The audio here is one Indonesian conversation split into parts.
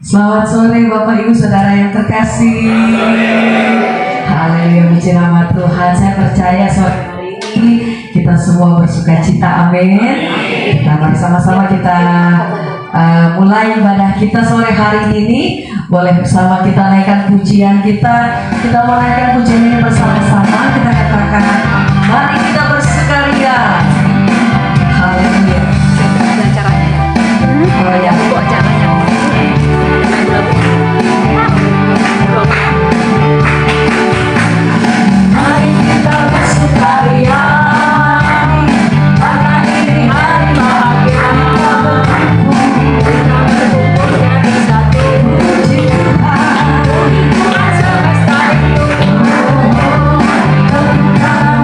Selamat sore Bapak Ibu Saudara yang terkasih. Haleluya, puji nama Tuhan. Saya percaya sore hari ini kita semua bersuka cita, amin. Kita mari sama-sama kita mulai ibadah kita sore hari ini. Boleh bersama kita naikkan pujian kita. Kita mau naikkan pujian ini bersama-sama. Kita katakan, mari kita bersukaria. Haleluya. Ada acaranya ya? Oh ya, Itu acaranya. Main lagu. mari kita bersukaria, karena ini hari bahagia. Kita berkumpul jadi satu, puji Tuhan. Semesta itu tentang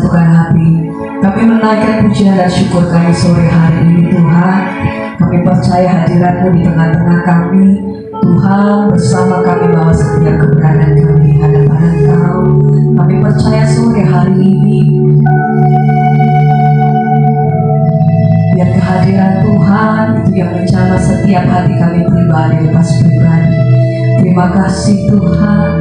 satukan hati. Kami menaikkan pujian dan syukur kami sore hari ini Tuhan. Kami percaya hadirat-Mu di tengah-tengah kami. Tuhan bersama kami bahwa setiap keberadaan kami di hadapan Engkau. Kami percaya sore hari ini biar kehadiran Tuhan itu yang menjamah setiap hati kami pribadi lepas pribadi. Terima kasih Tuhan.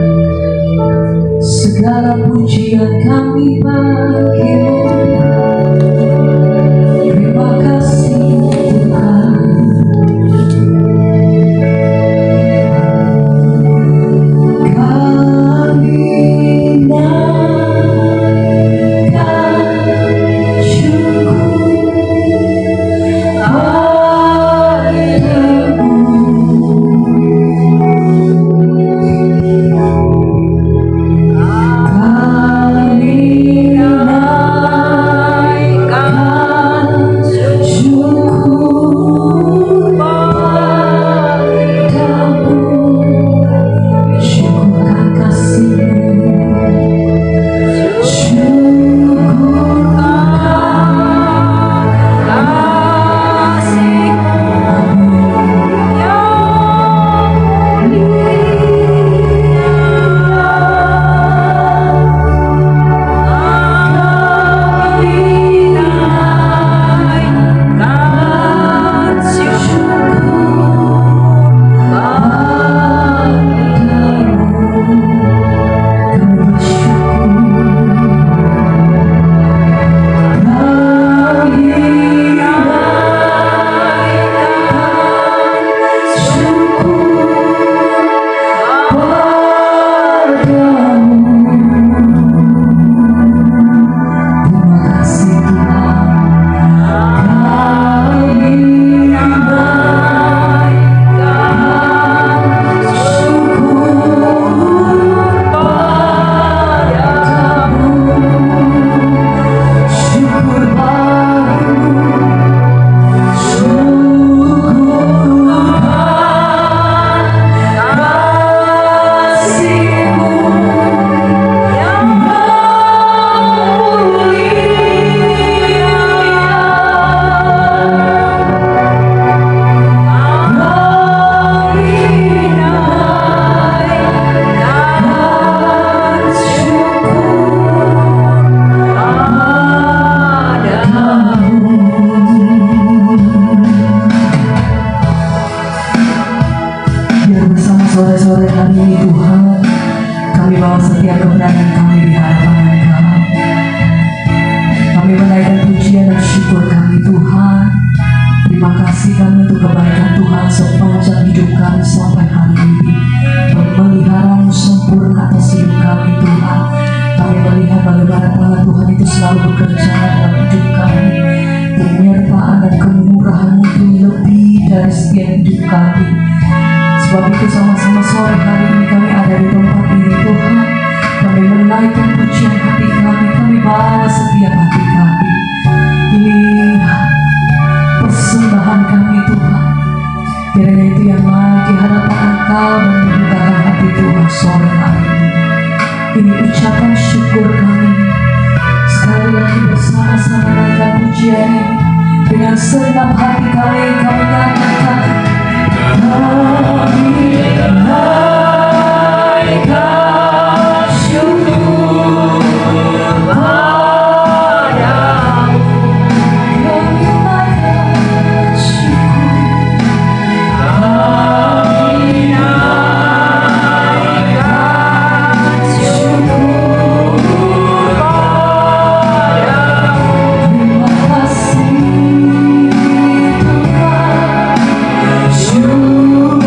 Segala pujian kami bagi-Mu. Terima kasih Tuhan. Kami naikkan syukur sore hari ini Tuhan, kami bawa setiap keberadaan kami di hadapan Engkau. Kami menaikkan pujian dan syukur kami Tuhan. Terima kasih kami untuk kebaikan Tuhan sepanjang hidup kami sampai hari ini. Pemeliharaan sempurna atas hidup kami Tuhan. Kami melihat bagaimana tangan Tuhan itu selalu bekerja dalam hidup kami. Penyertaan dan kemurahan itu lebih dari setiap hidup kami. Sebab itu sama-sama sore hari ini kami ada di tempat ini Tuhan. Kami menaikkan pujian hati kami. Kami bawa setiap hati kami. Ini persembahan kami Tuhan. Kiranya itu yang lain di hadapan Engkau dan membukakan hati Tuhan sore hari ini. Ini ucapan syukur kami. Sekali lagi bersama-sama menaikkan pujian ini. Dengan senang hati kami nyatakan kami naikkan syukur padamu. Kami naikkan syukur. Kami naikkan syukur padamu. Terima kasih Tuhan. Syukur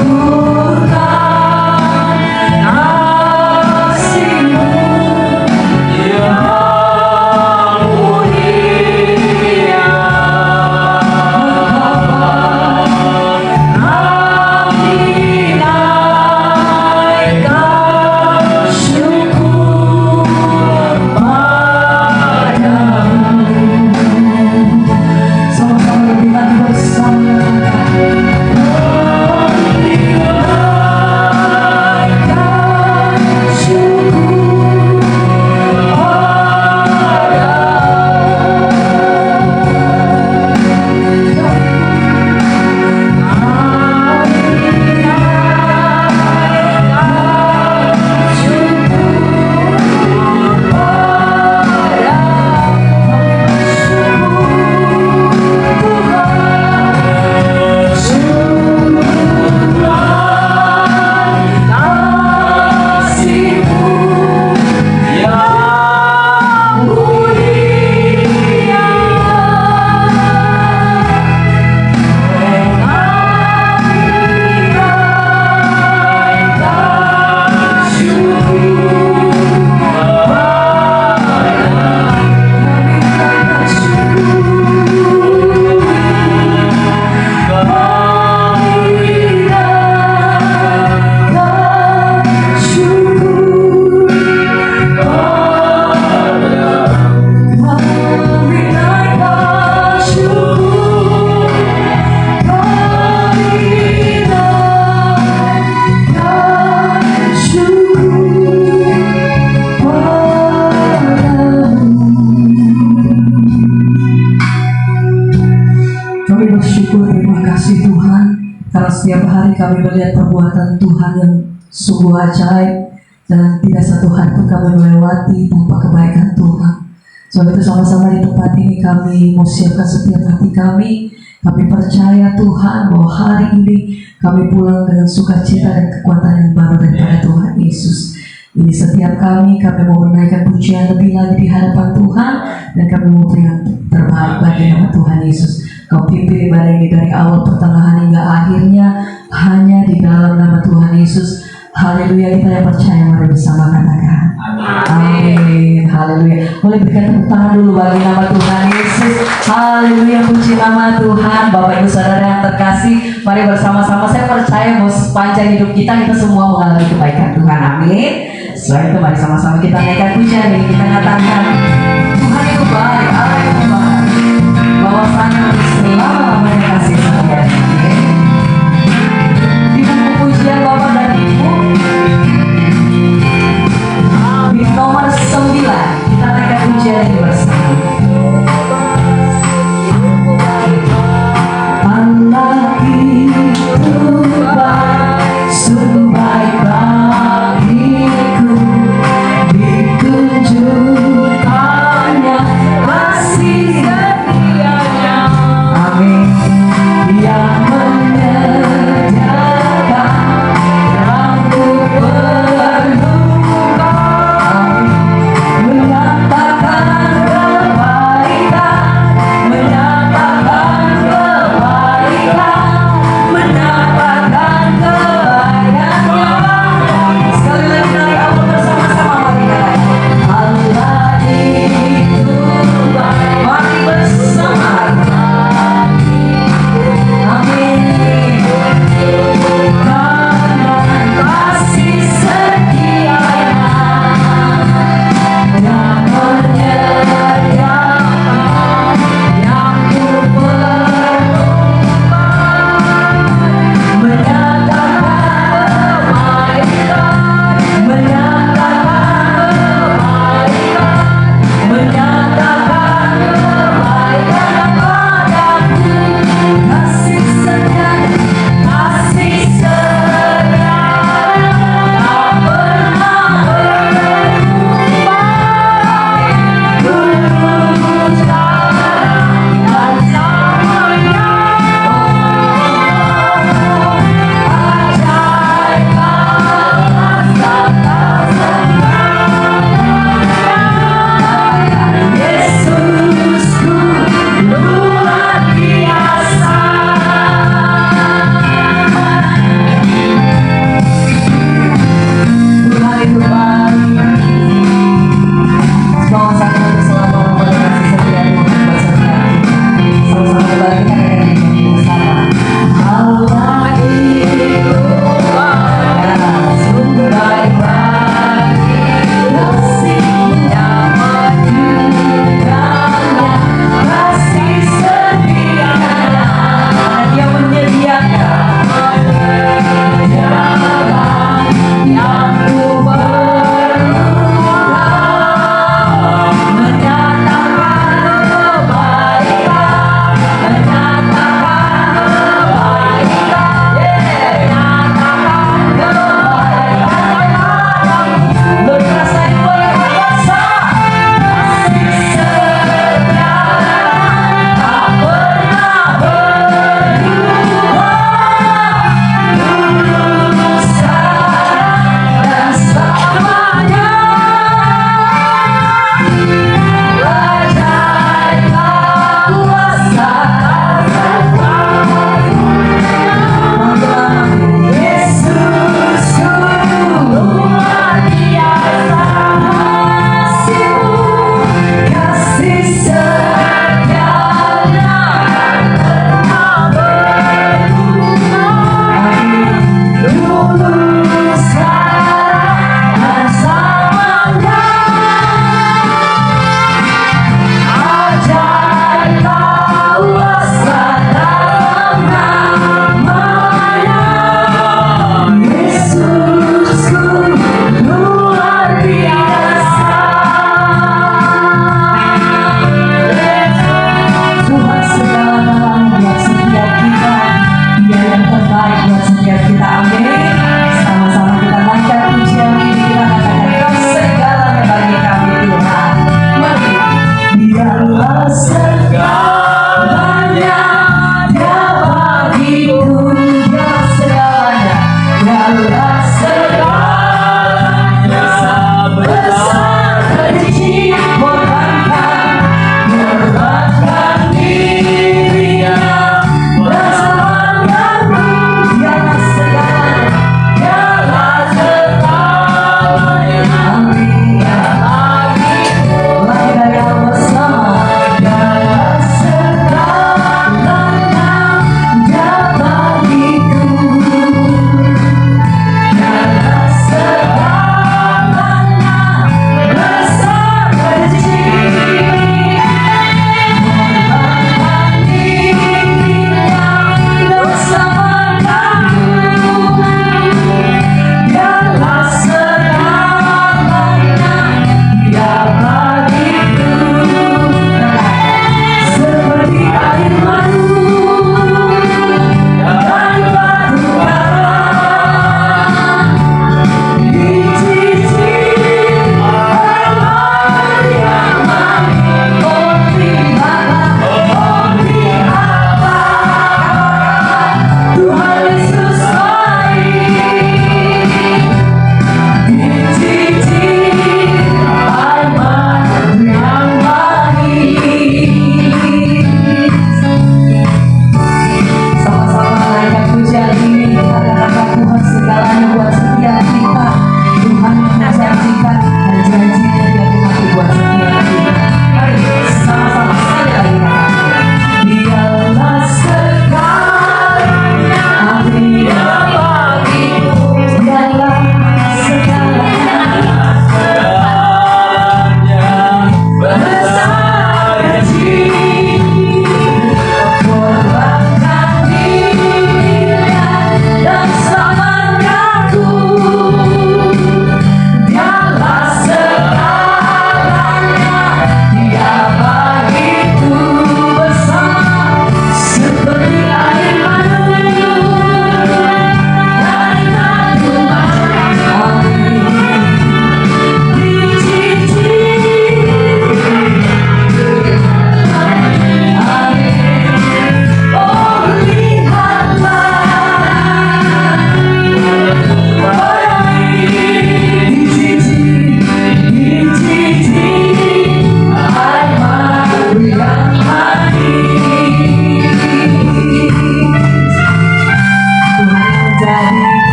karena setiap hari kami melihat perbuatan Tuhan yang sungguh ajaib, dan tidak satu hari pun kami melewati tanpa kebaikan Tuhan. Sebab itu sama-sama di tempat ini kami mau siapkan setiap hati kami. Kami percaya Tuhan bahwa hari ini kami pulang dengan sukacita dan kekuatan yang baru daripada Tuhan Yesus. Ini setiap kami mau menaikkan pujian lebih lagi di hadapan Tuhan, dan kami mau berikan terbaik bagi nama Tuhan Yesus. Kau pimpin ibadah ini dari awal, pertengahan hingga akhirnya hanya di dalam nama Tuhan Yesus. Haleluya, kita yang percaya mari bersama katakan amin. Haleluya. Boleh berikan tepuk tangan dulu bagi nama Tuhan Yesus. Haleluya, puji nama Tuhan. Bapak Ibu Saudara yang terkasih, mari bersama-sama. Saya percaya bahwa sepanjang hidup kita semua mengalami kebaikan Tuhan. Amin. Selain itu mari sama-sama kita naikkan pujian ini. Kita katakan Tuhan itu baik, Allah itu baik, bahwasanya selama-lamanya kasih setia. Di buku pujian Bapak dan Ibu di nomor 9 kita naikkan pujian ini bersama. Allah itu baik, sungguh baik bagiku, ditunjukkan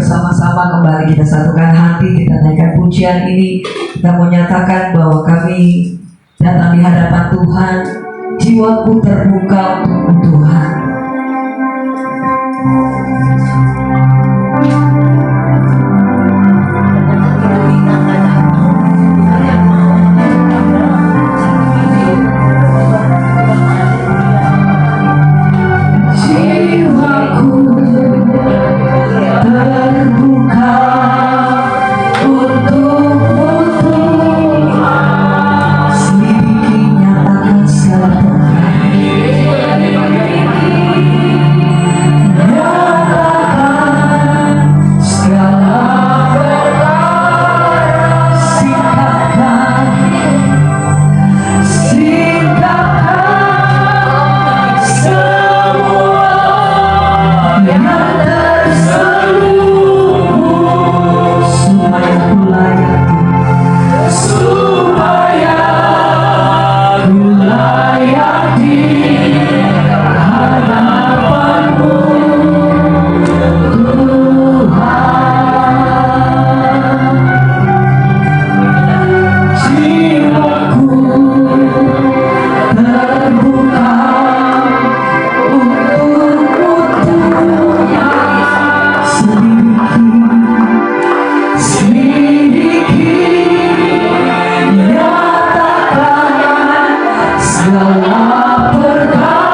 bersama-sama kembali kita satukan hati, kita naikkan pujian ini, kita menyatakan bahwa kami datang di hadapan Tuhan, jiwaku terbuka untuk Tuhan. Segala perkara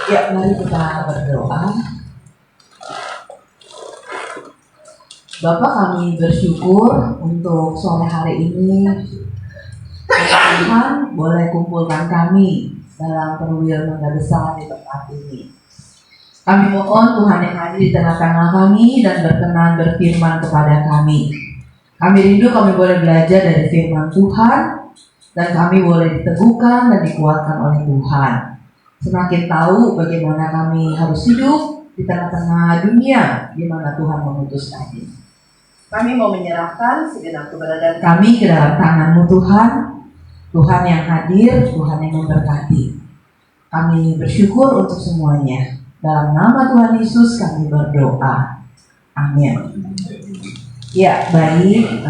Ya, mari kita berdoa. Bapak, kami bersyukur untuk sore hari ini Tuhan boleh kumpulkan kami dalam perwil Mangga Besar di tempat ini. Kami mohon Tuhan yang hadir di tengah-tengah kami dan berkenan berfirman kepada kami. Kami rindu kami boleh belajar dari firman Tuhan dan kami boleh diteguhkan dan dikuatkan oleh Tuhan. Semakin tahu bagaimana kami harus hidup di tengah-tengah dunia di mana Tuhan mengutus kami. Kami mau menyerahkan segenap keberadaan kami ke dalam tangan-Mu Tuhan. Tuhan yang hadir, Tuhan yang memberkati. Kami bersyukur untuk semuanya. Dalam nama Tuhan Yesus kami berdoa. Amin. Ya, baik.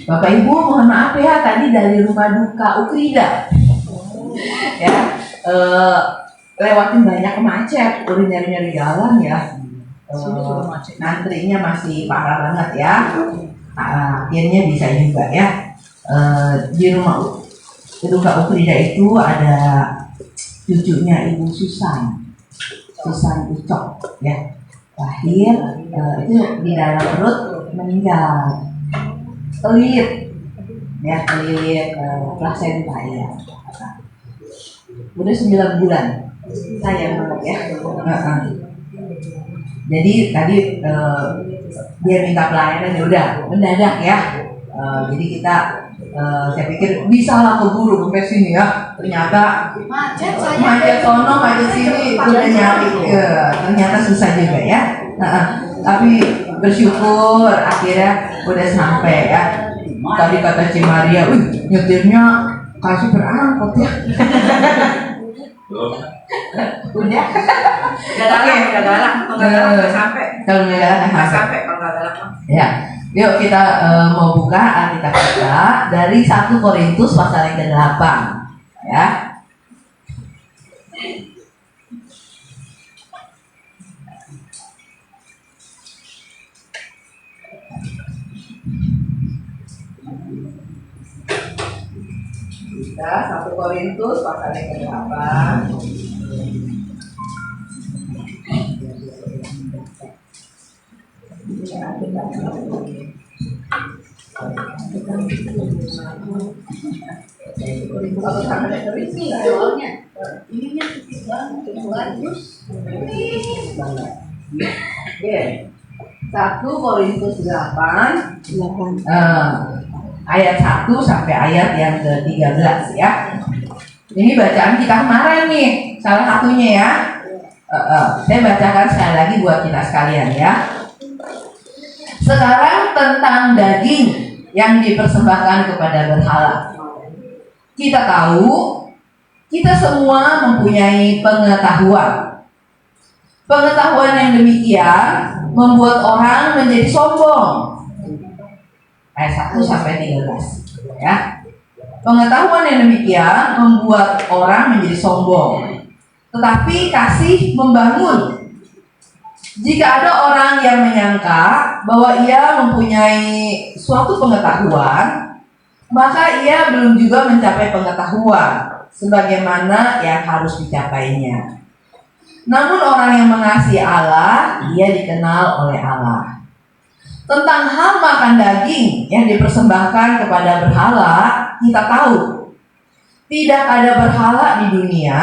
Bapak Ibu mohon maaf ya, tadi dari rumah duka Ukrida. Ya, lewatin banyak macet, udah nyari-nyari jalan ya. Nantrinya masih parah banget ya. Akhirnya bisa juga ya. Di rumah duka Ukrida itu ada cucunya Ibu Susan Ucok ya, lahir itu di dalam perut meninggal, kelilit plasenta ya, udah 9 bulan, sayang banget ya. Jadi tadi dia minta pelayanan, ya udah mendadak ya. Jadi kita saya pikir bisa lah keburu sampai sini ya. Ternyata macet sono, macet sini, udah nyari. Ternyata susah juga ya. Tapi bersyukur akhirnya udah sampai ya. Tadi kata Cimaria, nyetirnya kayak supir angkot ya. Udah. Udah galak. Kalau sampai. Kalau nggak sampai. Ya. Yuk kita mau buka Alkitab kita dari 1 Korintus pasal yang ke-8 ya. Kita 1 Korintus pasal yang ke-8. Satu Korintus 8 ayat 1 sampai ayat yang ke-13 ya. Ini bacaan kita kemarin nih, salah satunya ya. Saya bacakan sekali lagi buat kita sekalian ya. Sekarang tentang daging yang dipersembahkan kepada berhala. Kita tahu, kita semua mempunyai pengetahuan. Pengetahuan yang demikian membuat orang menjadi sombong. Ayat 1 sampai 13 ya. Pengetahuan yang demikian membuat orang menjadi sombong. Tetapi kasih membangun. Jika ada orang yang menyangka bahwa ia mempunyai suatu pengetahuan, maka ia belum juga mencapai pengetahuan sebagaimana yang harus dicapainya. Namun orang yang mengasihi Allah, ia dikenal oleh Allah. Tentang hal makan daging yang dipersembahkan kepada berhala, kita tahu tidak ada berhala di dunia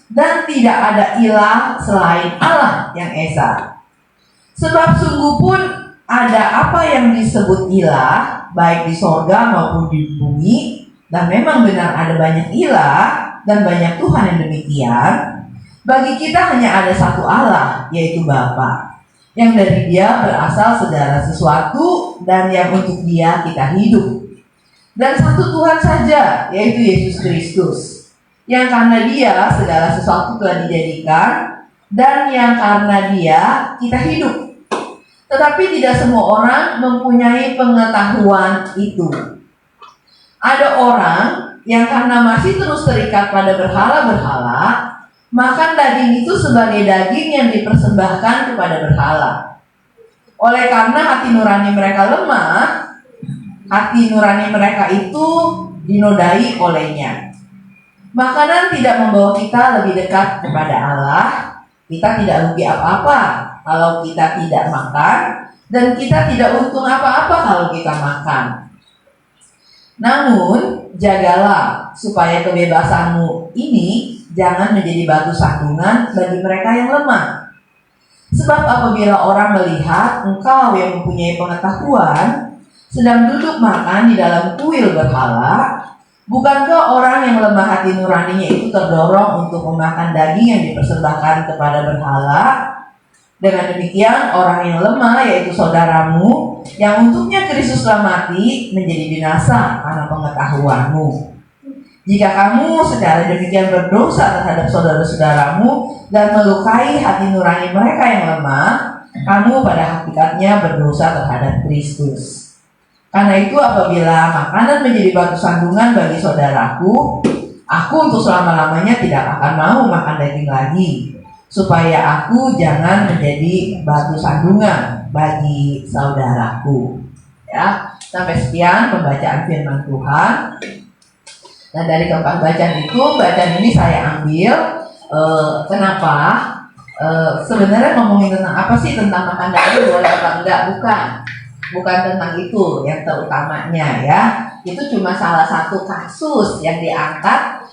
dan tidak ada ilah selain Allah yang esa. Sebab sungguh pun ada apa yang disebut ilah, baik di sorga maupun di bumi, dan memang benar ada banyak ilah dan banyak Tuhan yang demikian. Bagi kita hanya ada satu Allah, yaitu Bapa, yang dari Dia berasal segala sesuatu dan yang untuk Dia kita hidup. Dan satu Tuhan saja, yaitu Yesus Kristus, yang karena Dia segala sesuatu telah dijadikan, dan yang karena Dia kita hidup. Tetapi tidak semua orang mempunyai pengetahuan itu. Ada orang yang karena masih terus terikat pada berhala-berhala, makan daging itu sebagai daging yang dipersembahkan kepada berhala. Oleh karena hati nurani mereka lemah, hati nurani mereka itu dinodai olehnya. Makanan tidak membawa kita lebih dekat kepada Allah. Kita tidak rugi apa-apa kalau kita tidak makan, dan kita tidak untung apa-apa kalau kita makan. Namun, jagalah supaya kebebasanmu ini jangan menjadi batu sandungan bagi mereka yang lemah. Sebab apabila orang melihat engkau yang mempunyai pengetahuan sedang duduk makan di dalam kuil berhala, bukankah orang yang lemah hati nuraninya itu terdorong untuk memakan daging yang dipersembahkan kepada berhala? Dengan demikian orang yang lemah, yaitu saudaramu yang untuknya Kristus telah mati, menjadi binasa karena pengetahuanmu. Jika kamu secara demikian berdosa terhadap saudara-saudaramu dan melukai hati nurani mereka yang lemah, kamu pada hakikatnya berdosa terhadap Kristus. Karena itu apabila makanan menjadi batu sandungan bagi saudaraku, aku untuk selama-lamanya tidak akan mau makan daging lagi, supaya aku jangan menjadi batu sandungan bagi saudaraku. Ya, sampai sekian pembacaan firman Tuhan. Nah, dari keempat bacaan ini saya ambil kenapa sebenarnya ngomongin tentang apa sih, tentang makan daging boleh apa enggak? Bukan tentang itu yang terutamanya ya. Itu cuma salah satu kasus yang diangkat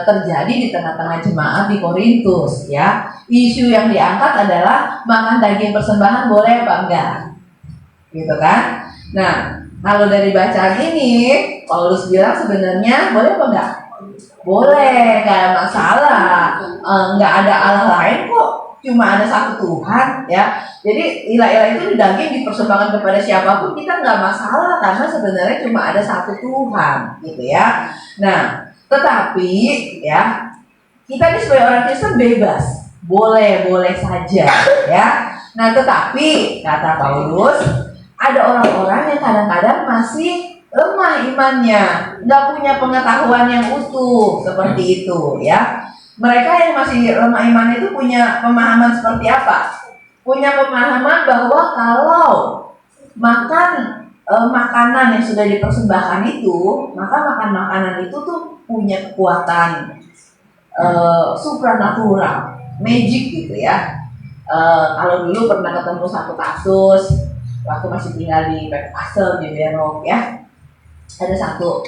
terjadi di tengah-tengah jemaat di Korintus ya. Isu yang diangkat adalah makan daging persembahan boleh apa enggak, gitu kan? Nah, kalau dari bacaan ini Paulus bilang sebenarnya boleh apa enggak? Boleh, nggak ada masalah. Nggak ada Allah lain kok, cuma ada satu Tuhan ya. Jadi ilah-ilah itu daging dipersembahkan kepada siapapun kita nggak masalah, karena sebenarnya cuma ada satu Tuhan gitu ya. Nah, tetapi ya kita ini sebagai orang Kristen bebas, boleh saja ya. Nah, tetapi kata Paulus, ada orang-orang yang kadang-kadang masih lemah imannya, nggak punya pengetahuan yang utuh seperti itu ya. Mereka yang masih lemah iman itu punya pemahaman seperti apa? Punya pemahaman bahwa kalau makan makanan yang sudah dipersembahkan itu, maka makan makanan itu tuh punya kekuatan supranatural, magic gitu ya. Kalau dulu pernah ketemu satu kasus waktu masih tinggal di Pekasel di Berok ya, ada satu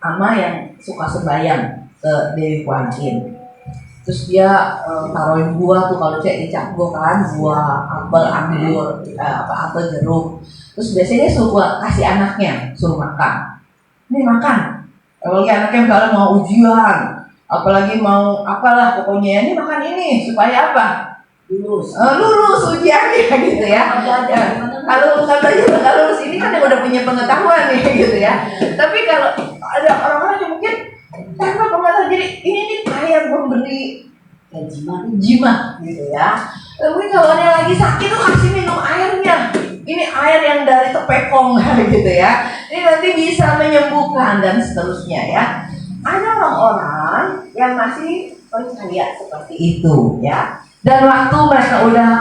ama yang suka sembahyang ke Dewi Kuan Yin. Terus dia taruhin buah tuh, kalau cek dicap buah kan, buah apel, anggur, apel jeruk. Terus biasanya dia suka kasih anaknya, suruh makan. Ini makan. Apalagi anaknya misalnya mau ujian, apalagi mau apalah pokoknya, ini makan ini supaya apa? Lulus ujiannya gitu ya. Kalau lulus ini kan yang udah punya pengetahuan nih gitu ya. Tapi kalau ada orang-orang yang mungkin tanpa pengetahuan, jadi ini nih kayak memberi jimat gitu ya. Mungkin kalau dia lagi sakit tuh kasih minum airnya. Ini air yang dari tepekong gitu ya. Ini nanti bisa menyembuhkan dan seterusnya ya. Ada orang-orang yang masih percaya seperti itu ya. Dan waktu mereka udah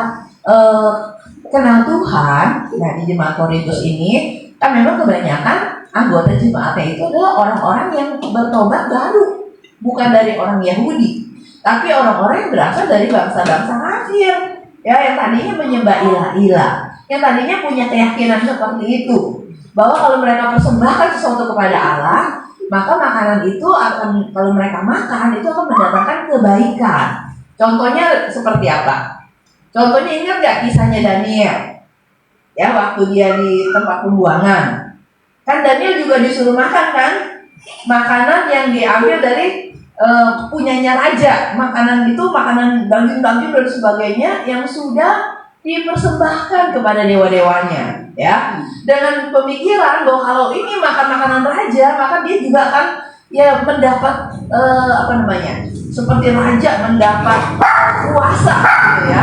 kenal Tuhan, nah di jemaat Korintus ini kan memang kebanyakan anggota jemaatnya itu adalah orang-orang yang bertobat baru, bukan dari orang Yahudi, tapi orang-orang yang berasal dari bangsa-bangsa kafir, ya, yang tadinya menyembah ilah-ilah, yang tadinya punya keyakinan seperti itu, bahwa kalau mereka persembahkan sesuatu kepada Allah, maka makanan itu akan, kalau mereka makan itu akan mendatangkan kebaikan. Contohnya seperti apa? Contohnya ingat nggak kisahnya Daniel? Ya, waktu dia di tempat pembuangan, kan Daniel juga disuruh makan kan? Makanan yang diambil dari punyanya raja. Makanan itu makanan daging-daging dan sebagainya yang sudah dipersembahkan kepada dewa-dewanya. Ya, dengan pemikiran bahwa kalau ini makan makanan raja, maka dia juga akan ya mendapat seperti raja mendapat kuasa gitu ya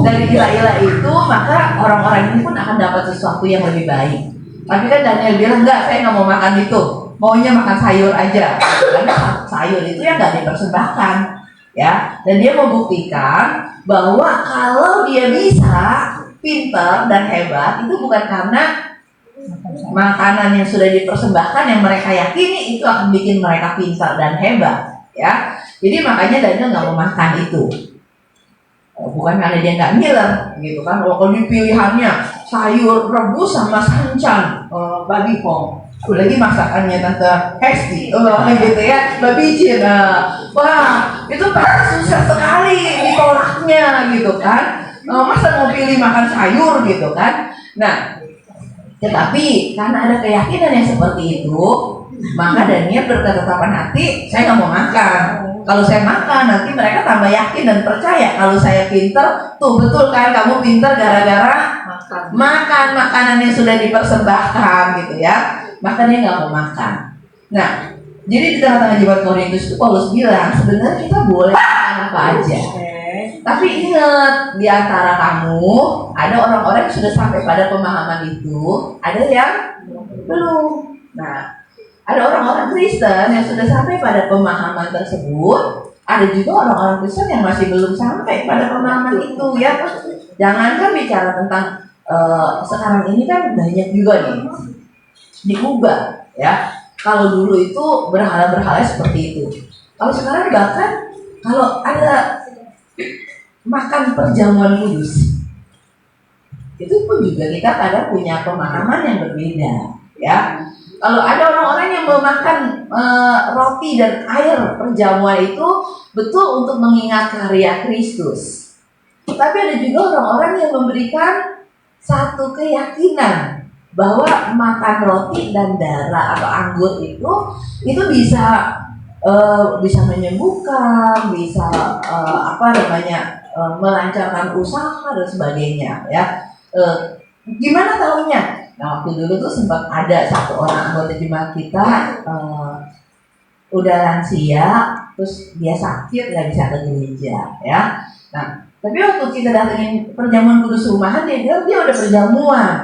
dari ilah-ilah itu, maka orang-orang ini pun akan dapat sesuatu yang lebih baik. Tapi kan Daniel bilang enggak, saya nggak mau makan itu, maunya makan sayur aja, karena sayur itu yang nggak dipersembahkan ya. Dan dia membuktikan bahwa kalau dia bisa pintar dan hebat itu bukan karena makanan yang sudah dipersembahkan yang mereka yakini itu akan bikin mereka pintar dan hebat ya. Jadi makanya Daniel nggak mau makan itu. Bukan karena dia nggak ngiler gitu kan. Kalau pilihannya sayur rebus sama sancan babi hong, lagi masakannya tante Hesti gitu ya, babi jin, wah itu pasti susah sekali ditolaknya gitu kan. Masa mau pilih makan sayur gitu kan. Nah, tetapi karena ada keyakinan yang seperti itu, maka Daniel berketetapan hati, saya nggak mau makan. Kalau saya makan, nanti mereka tambah yakin dan percaya kalau saya pinter. Tuh betul kan, kamu pinter gara-gara makan makanan yang sudah dipersembahkan gitu ya. Makanya nggak mau makan. Nah, jadi di tengah-tengah jemaat Korintus itu Paulus bilang, sebenarnya kita boleh makan apa aja. Tapi ingat, di antara kamu ada orang-orang yang sudah sampai pada pemahaman itu, ada yang belum. Nah, ada orang-orang Kristen yang sudah sampai pada pemahaman tersebut, ada juga orang-orang Kristen yang masih belum sampai pada pemahaman itu ya. Jangankan bicara tentang sekarang ini kan banyak juga nih diubah ya. Kalau dulu itu berhala-berhala seperti itu. Kalau sekarang bahkan kalau ada makan perjamuan kudus, itu pun juga kita kadang punya pemahaman yang berbeda ya. Kalau ada orang-orang yang memakan roti dan air perjamuan itu betul untuk mengingat karya Kristus. Tapi ada juga orang-orang yang memberikan satu keyakinan bahwa makan roti dan darah atau anggur itu bisa menyembuhkan, bisa melancarkan usaha dan sebagainya ya. Gimana tahunya? Nah, waktu dulu tuh sempat ada satu orang anggota jemaat kita udah lansia, terus dia sakit nggak bisa ke gereja ya. Nah, tapi waktu kita datengin perjamuan kudus rumahan, dia bilang dia udah perjamuan.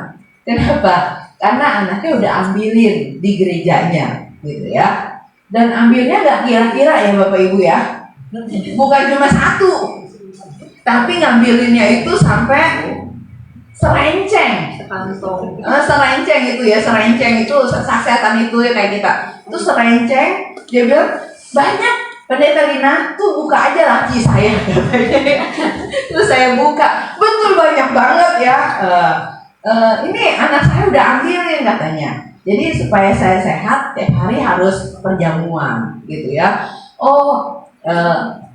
Kenapa? Karena anaknya udah ambilin di gerejanya gitu ya. Dan ambilnya nggak kira-kira ya Bapak Ibu ya, bukan cuma satu, tapi ngambilinnya itu sampai serenceng. Serenceng itu ya, serenceng itu sasetan itu ya kayak kita. Itu serenceng, dia bilang banyak. Pendeta Lina tuh buka aja laci saya. Terus saya buka, betul banyak banget ya. Ini anak saya udah ambilin katanya. Jadi supaya saya sehat tiap hari harus perjamuan gitu ya.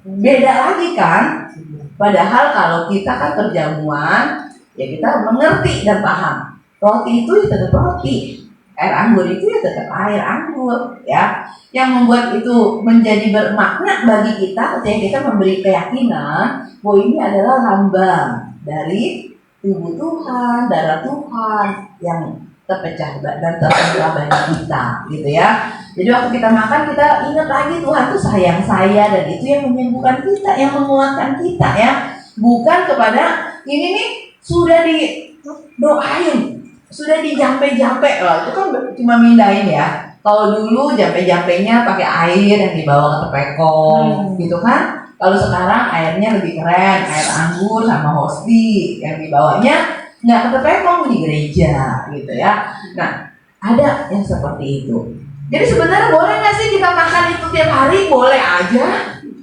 Beda lagi kan. Padahal kalau kita kan perjamuan, ya kita mengerti dan paham. Roti itu ya tetap roti, air anggur itu ya tetap air anggur ya. Yang membuat itu menjadi bermakna bagi kita ketika kita memberi keyakinan bahwa ini adalah lambang dari tubuh Tuhan, darah Tuhan yang terpecah dan terpecah bagi kita gitu ya. Jadi waktu kita makan, kita ingat lagi Tuhan tuh sayang saya, dan itu yang menyembuhkan kita, yang menguatkan kita ya. Bukan kepada ini nih sudah didoain, sudah dijampe-jampe. Itu kan cuma mindahin ya. Kalau dulu jampe-jampenya pakai air yang dibawa ke tepekong gitu kan. Kalau sekarang airnya lebih keren, air anggur sama hosti yang dibawanya nggak ke tepekong di gereja gitu ya. Nah, ada yang seperti itu. Jadi sebenarnya boleh nggak sih kita makan itu tiap hari? Boleh aja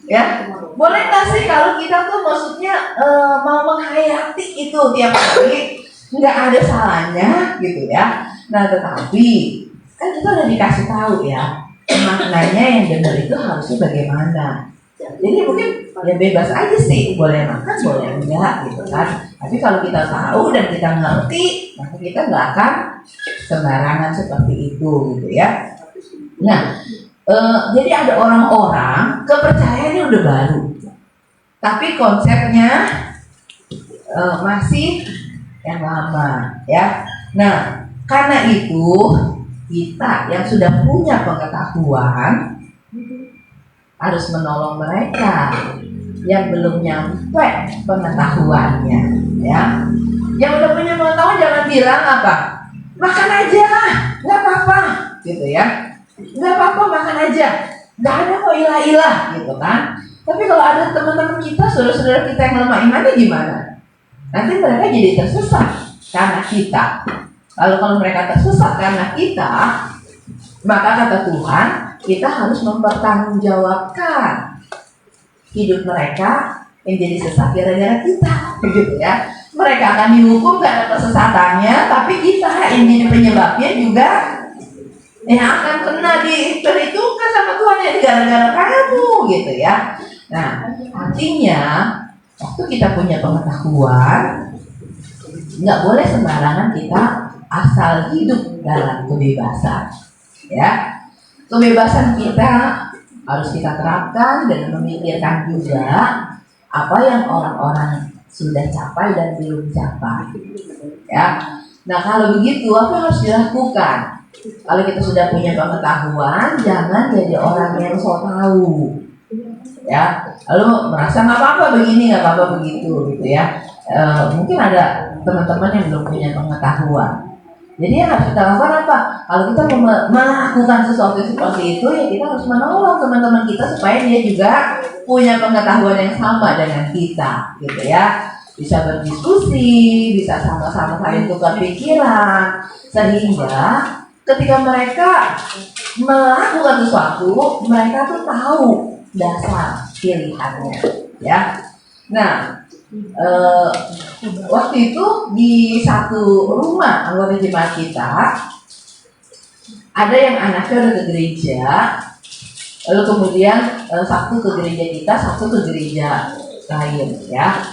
ya. Boleh nggak sih kalau kita tuh maksudnya mau menghayati itu tiap hari? Nggak ada salahnya gitu ya. Nah, tetapi kan kita udah dikasih tahu ya maknanya yang benar itu harusnya bagaimana. Jadi mungkin ya bebas aja sih, boleh makan boleh enggak gitu kan. Tapi kalau kita tahu dan kita ngerti, maka kita nggak akan sembarangan seperti itu gitu ya. Nah, jadi ada orang-orang kepercayaannya udah baru, tapi konsepnya masih yang lama ya. Nah, karena itu kita yang sudah punya pengetahuan harus menolong mereka yang belum nyampe pengetahuannya ya. Yang udah punya pengetahuan jangan bilang apa, makan aja nggak apa-apa gitu ya, nggak apa-apa makan aja, nggak ada kok ilah-ilah gitu kan. Tapi kalau ada teman-teman kita, saudara-saudara kita yang lemah imannya gimana? Nanti mereka jadi tersesat karena kita. Kalau mereka tersesat karena kita, maka kata Tuhan, kita harus mempertanggungjawabkan hidup mereka yang jadi sesat gara-gara kita, gitu ya. Mereka akan dihukum karena kesesatannya, tapi kita yang jadi penyebabnya juga yang akan kena diperhitungkan sama Tuhan ya gara-gara kamu, gitu ya. Nah, artinya waktu kita punya pengetahuan, nggak boleh sembarangan kita asal hidup dalam kebebasan, ya. Kebebasan kita harus kita terapkan dan memikirkan juga apa yang orang-orang sudah capai dan belum capai, ya. Nah, kalau begitu apa yang harus dilakukan? Kalau kita sudah punya pengetahuan, jangan jadi orang yang sok tahu, ya. Lalu merasa nggak apa-apa begini, nggak apa-apa begitu, gitu ya. Mungkin ada teman-teman yang belum punya pengetahuan. Jadi yang harus kita lakukan apa? Kalau kita melakukan sesuatu seperti itu, ya kita harus menolong teman-teman kita supaya dia juga punya pengetahuan yang sama dengan kita, gitu ya. Bisa berdiskusi, bisa sama-sama saling tukar pikiran, sehingga ketika mereka melakukan sesuatu, mereka tuh tahu dasar pilihannya, ya. Nah, waktu itu di satu rumah anggota jemaat kita ada yang anaknya udah ke gereja, lalu kemudian satu ke gereja kita, satu ke gereja lain, ya.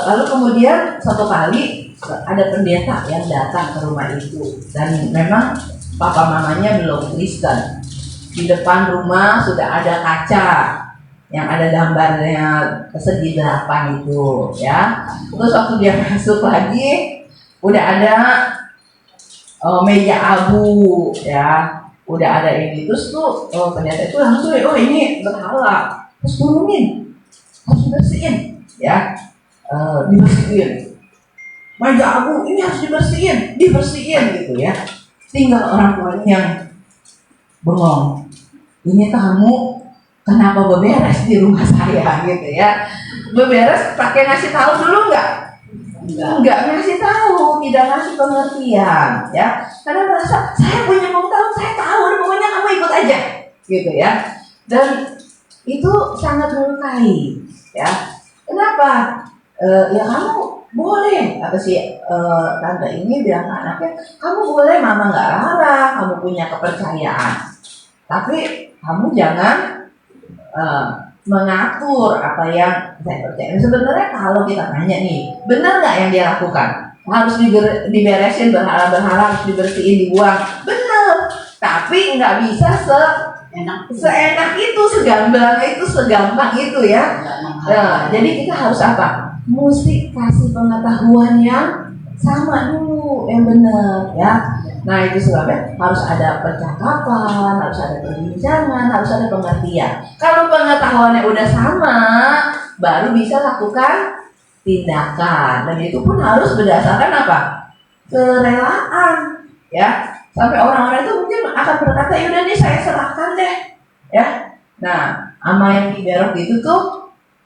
Lalu kemudian satu kali ada pendeta yang datang ke rumah itu, dan memang papa mamanya belum Kristen. Di depan rumah sudah ada kaca yang ada gambarnya segi 8 itu, ya. Terus waktu dia masuk lagi udah ada meja abu, ya, udah ada ini. Terus tuh pendeta itu langsung, oh ini berhala, terus turunin, harus dibersihin, ya. Dibersihin meja abu ini, harus dibersihin gitu ya. Tinggal orang tuanya yang bengong, ini tamu kenapa beberes di rumah saya, gitu ya. Beberes pakai ngasih tahu dulu nggak ngasih tahu, tidak ngasih pengertian, ya. Karena merasa saya punya pengetahuan, saya tahu, pokoknya kamu ikut aja, gitu ya. Dan itu sangat melukai, ya. Kenapa? Ya kamu boleh, apa sih tante ini bilang ke anaknya, kamu boleh, mama nggak larang, kamu punya kepercayaan, tapi kamu jangan mengatur apa yang saya percaya. Sebenarnya kalau kita tanya nih, benar nggak yang dia lakukan? Harus diberesin berhala-berhala, harus dibersihin, dibuang, benar. Tapi nggak bisa seenak itu, segampang itu ya. Jadi kita harus apa? Mesti kasih pengetahuan yang sama dulu, yang benar, ya. Nah, itu sebabnya harus ada percakapan, harus ada perbincangan, harus ada pengertian. Kalau pengetahuannya udah sama, baru bisa lakukan tindakan. Dan itu pun harus berdasarkan apa? Kerelaan, ya. Sampai orang-orang itu mungkin akan berkata, yaudah nih saya serahkan deh, ya. Nah, sama yang Kiberok itu tuh,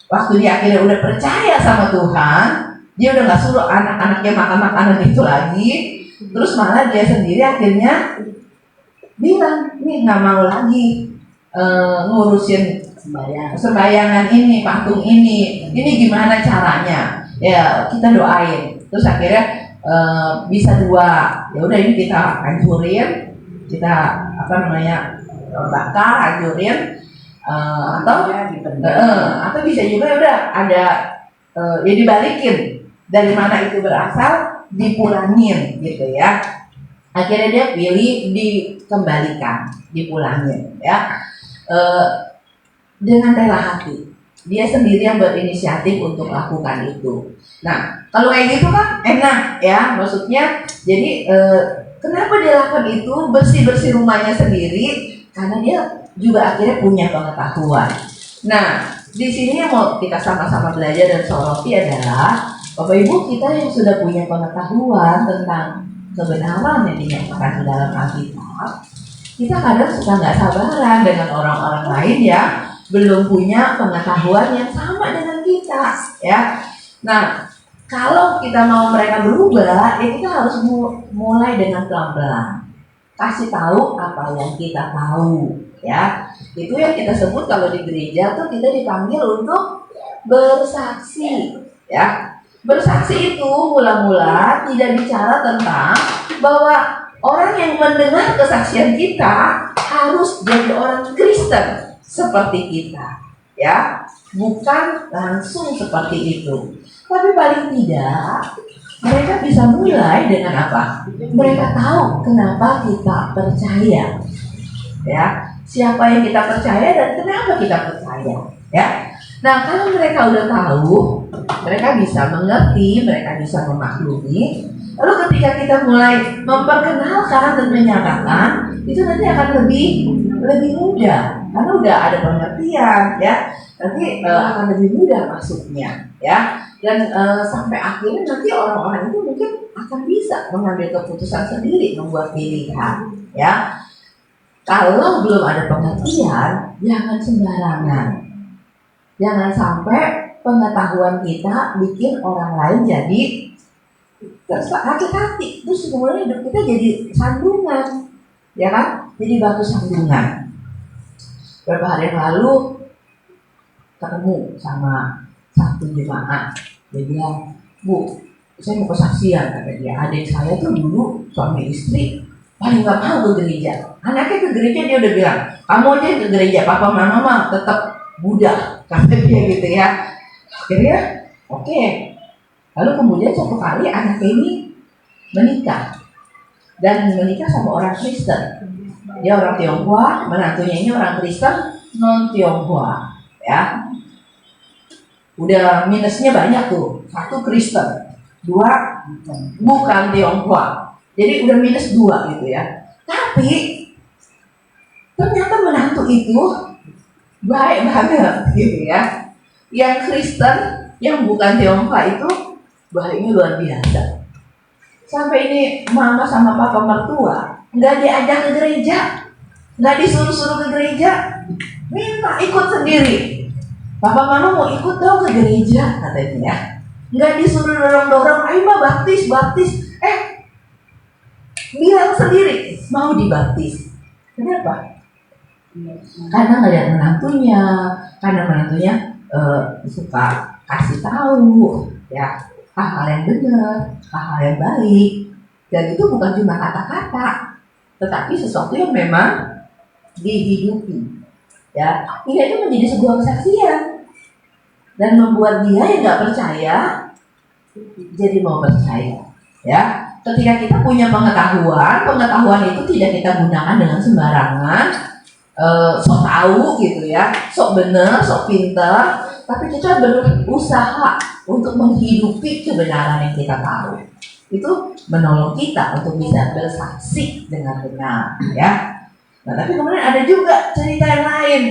waktu dia akhirnya udah percaya sama Tuhan, dia udah gak suruh anak-anaknya makan makanan itu lagi. Terus malah dia sendiri akhirnya bilang, nih nggak mau lagi ngurusin sembayangan ini, patung ini gimana caranya? Ya kita doain. Terus akhirnya bisa 2, ya udah ini kita hancurin, kita bakar, hancurin, atau bisa juga udah ada ya dibalikin, dari mana itu berasal, dipulangin, gitu ya. Akhirnya dia pilih dikembalikan, dipulangin, ya. Dengan rela hati, dia sendiri yang berinisiatif untuk lakukan itu. Nah, kalau kayak gitu kan enak, ya. Maksudnya, jadi kenapa dia lakukan itu, bersih rumahnya sendiri, karena dia juga akhirnya punya pengetahuan. Nah, di sini yang mau kita sama-sama belajar dan soroti adalah Bapak Ibu kita yang sudah punya pengetahuan tentang kebenaran yang dinyatakan di dalam Alkitab, kita kadang suka nggak sabaran dengan orang-orang lain yang belum punya pengetahuan yang sama dengan kita, ya. Nah, kalau kita mau mereka berubah, ya kita harus mulai dengan pelan-pelan, kasih tahu apa yang kita tahu, Ya, itu yang kita sebut kalau di gereja tuh kita dipanggil untuk bersaksi. Ya, bersaksi itu mula-mula tidak bicara tentang bahwa orang yang mendengar kesaksian kita harus jadi orang Kristen seperti kita, ya, bukan langsung seperti itu. Tapi paling tidak mereka bisa mulai dengan apa? Mereka tahu kenapa kita percaya, ya, siapa yang kita percaya dan kenapa kita percaya, ya. Nah, kalau mereka udah tahu, mereka bisa mengerti, mereka bisa memaklumi. Lalu ketika kita mulai memperkenalkan dan menyatakan, itu nanti akan lebih mudah, karena udah ada pengertian, ya. Nanti akan lebih mudah masuknya, ya. Dan sampai akhirnya nanti orang-orang itu mungkin akan bisa mengambil keputusan sendiri, membuat pilihan, ya. Kalau belum ada pengertian, jangan sembarangan. Jangan sampai pengetahuan kita bikin orang lain jadi sakit hati. Terus kemudian hidup kita jadi sandungan, ya kan? Jadi batu sandungan. Beberapa hari yang lalu ketemu sama satu jemaat. Dia bilang, "Bu, saya mau kesaksian," kata dia. "Adik saya tuh dulu suami istri paling gak mau ke gereja. Anaknya ke gereja dia udah bilang, kamu aja ke gereja, papa mama mah tetap Buddha," kata dia gitu ya. Akhirnya, oke. Lalu kemudian suatu kali anak ini menikah dan menikah sama orang Kristen. Dia orang Tionghoa, menantunya ini orang Kristen non Tionghoa, ya. Udah minusnya banyak tuh. Satu Kristen, dua bukan Tionghoa. Jadi udah minus dua gitu ya. Tapi ternyata menantu itu baik banget gitu ya. Yang Kristen, yang bukan Tionghoa itu baiknya luar biasa. Sampai ini mama sama papa mertua nggak diajak ke gereja, nggak disuruh-suruh ke gereja, minta ikut sendiri. Papa mama mau ikut dong ke gereja katanya. Nggak disuruh dorong-dorong, ayo mah baptis. Bilang sendiri mau dibaptis. Kenapa? Karena ngeliat menantunya, suka kasih tahu, ya, hal-hal yang benar, hal-hal yang baik. Dan itu bukan cuma kata-kata, tetapi sesuatu yang memang dihidupi. Ya, ini itu menjadi sebuah kesaksian dan membuat dia yang nggak percaya jadi mau percaya. Ya, ketika kita punya pengetahuan itu tidak kita gunakan dengan sembarangan, sok tahu gitu ya, sok bener, sok pinter, tapi kita berusaha untuk menghidupi kebenaran yang kita tahu. Itu menolong kita untuk bisa bersaksi dengan benar, ya. Nah, tapi kemudian ada juga cerita yang lain,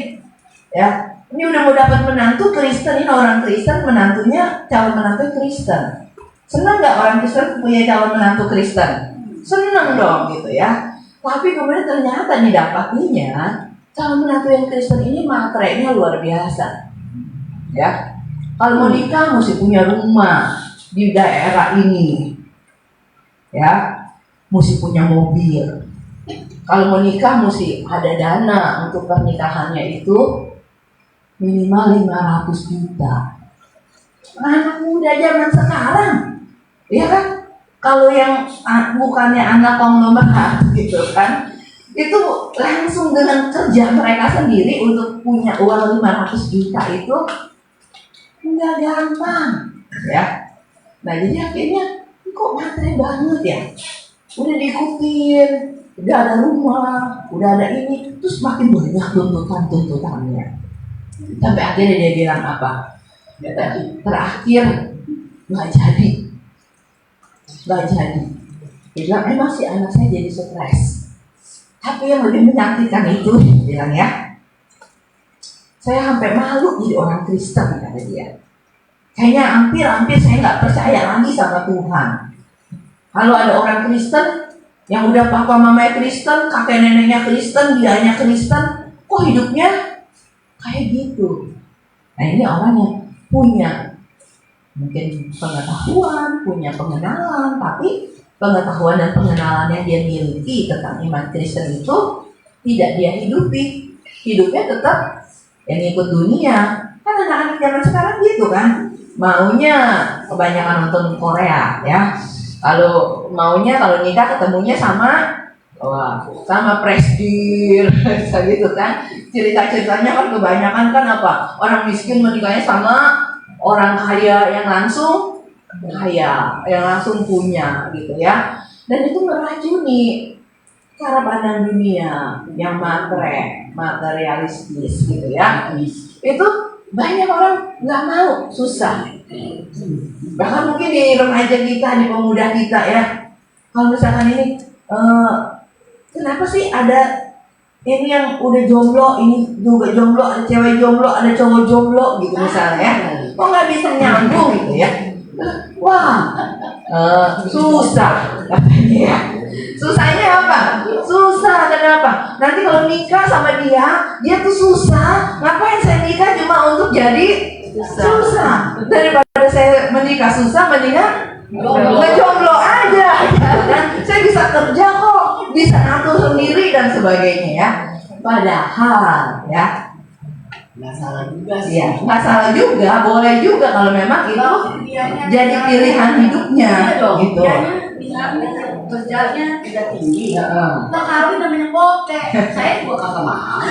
ya. Ini udah mau dapat menantu Kristen, ini orang Kristen, menantunya calon menantu Kristen. Senang nggak orang Kristen punya calon menantu Kristen? Senang dong gitu ya. Tapi kemudian ternyata didapatinya calon menantu yang Kristen ini matrenya luar biasa, ya. Kalau mau nikah mesti punya rumah di daerah ini, ya, mesti punya mobil. Kalau mau nikah mesti ada dana untuk pernikahannya itu minimal 500 juta. Anak muda zaman sekarang, ya kan? Kalau yang bukannya anak konglomerat gitu kan, itu langsung dengan kerja mereka sendiri untuk punya uang 500 juta itu nggak gampang, ya. Nah, jadi akhirnya kok materi banget ya. Udah diikutin, udah ada rumah, udah ada ini, terus makin banyak tuntutannya. Sampai akhirnya dia bilang apa? Terakhir nggak jadi. Dia bilang emang si anak saya jadi stres. Tapi yang lebih menyakitkan itu, dia bilang ya, saya sampai malu jadi orang Kristen, kata dia. Kayaknya hampir saya nggak percaya lagi sama Tuhan. Kalau ada orang Kristen yang udah papa mamanya Kristen, kakek neneknya Kristen, dianya Kristen, kok hidupnya kayak gitu. Nah, ini orang yang punya mungkin pengetahuan, punya pengenalan, tapi pengetahuan dan pengenalan yang dia miliki tentang iman Kristen itu tidak dia hidupi. hidupnya tetap yang ikut dunia. Kan anak-anak zaman sekarang gitu kan, maunya kebanyakan nonton Korea ya. Kalau maunya kalau nikah ketemunya sama presdir gitu kan. Cerita-ceritanya kan kebanyakan kan apa? Orang miskin menikahnya sama orang kaya yang langsung punya gitu ya. Dan itu meracuni cara pandang dunia yang materialistis gitu ya. Itu banyak orang nggak mau, susah. Bahkan mungkin di remaja kita, di pemuda kita ya, kalau misalkan ini kenapa sih ada ini yang udah jomblo, ini juga jomblo, ada cewek jomblo, ada cowok jomblo gitu misalnya ya, kok nggak bisa nyambung gitu ya. Wah, susah katanya ya. Susahnya apa? Susah kenapa? Nanti kalau nikah sama dia tuh susah. Ngapain saya nikah cuma untuk jadi susah? Daripada saya menikah susah, mendingan ngejomblo aja. Dan saya bisa kerja kok, bisa ngatur sendiri dan sebagainya ya. Padahal ya nggak salah juga sih. ya, nggak salah juga, boleh juga kalau memang itu jadi pilihan hidupnya gitu. Misalnya kerjanya tidak tinggi, nggak kawin namanya bokeh. Saya juga kagak mau.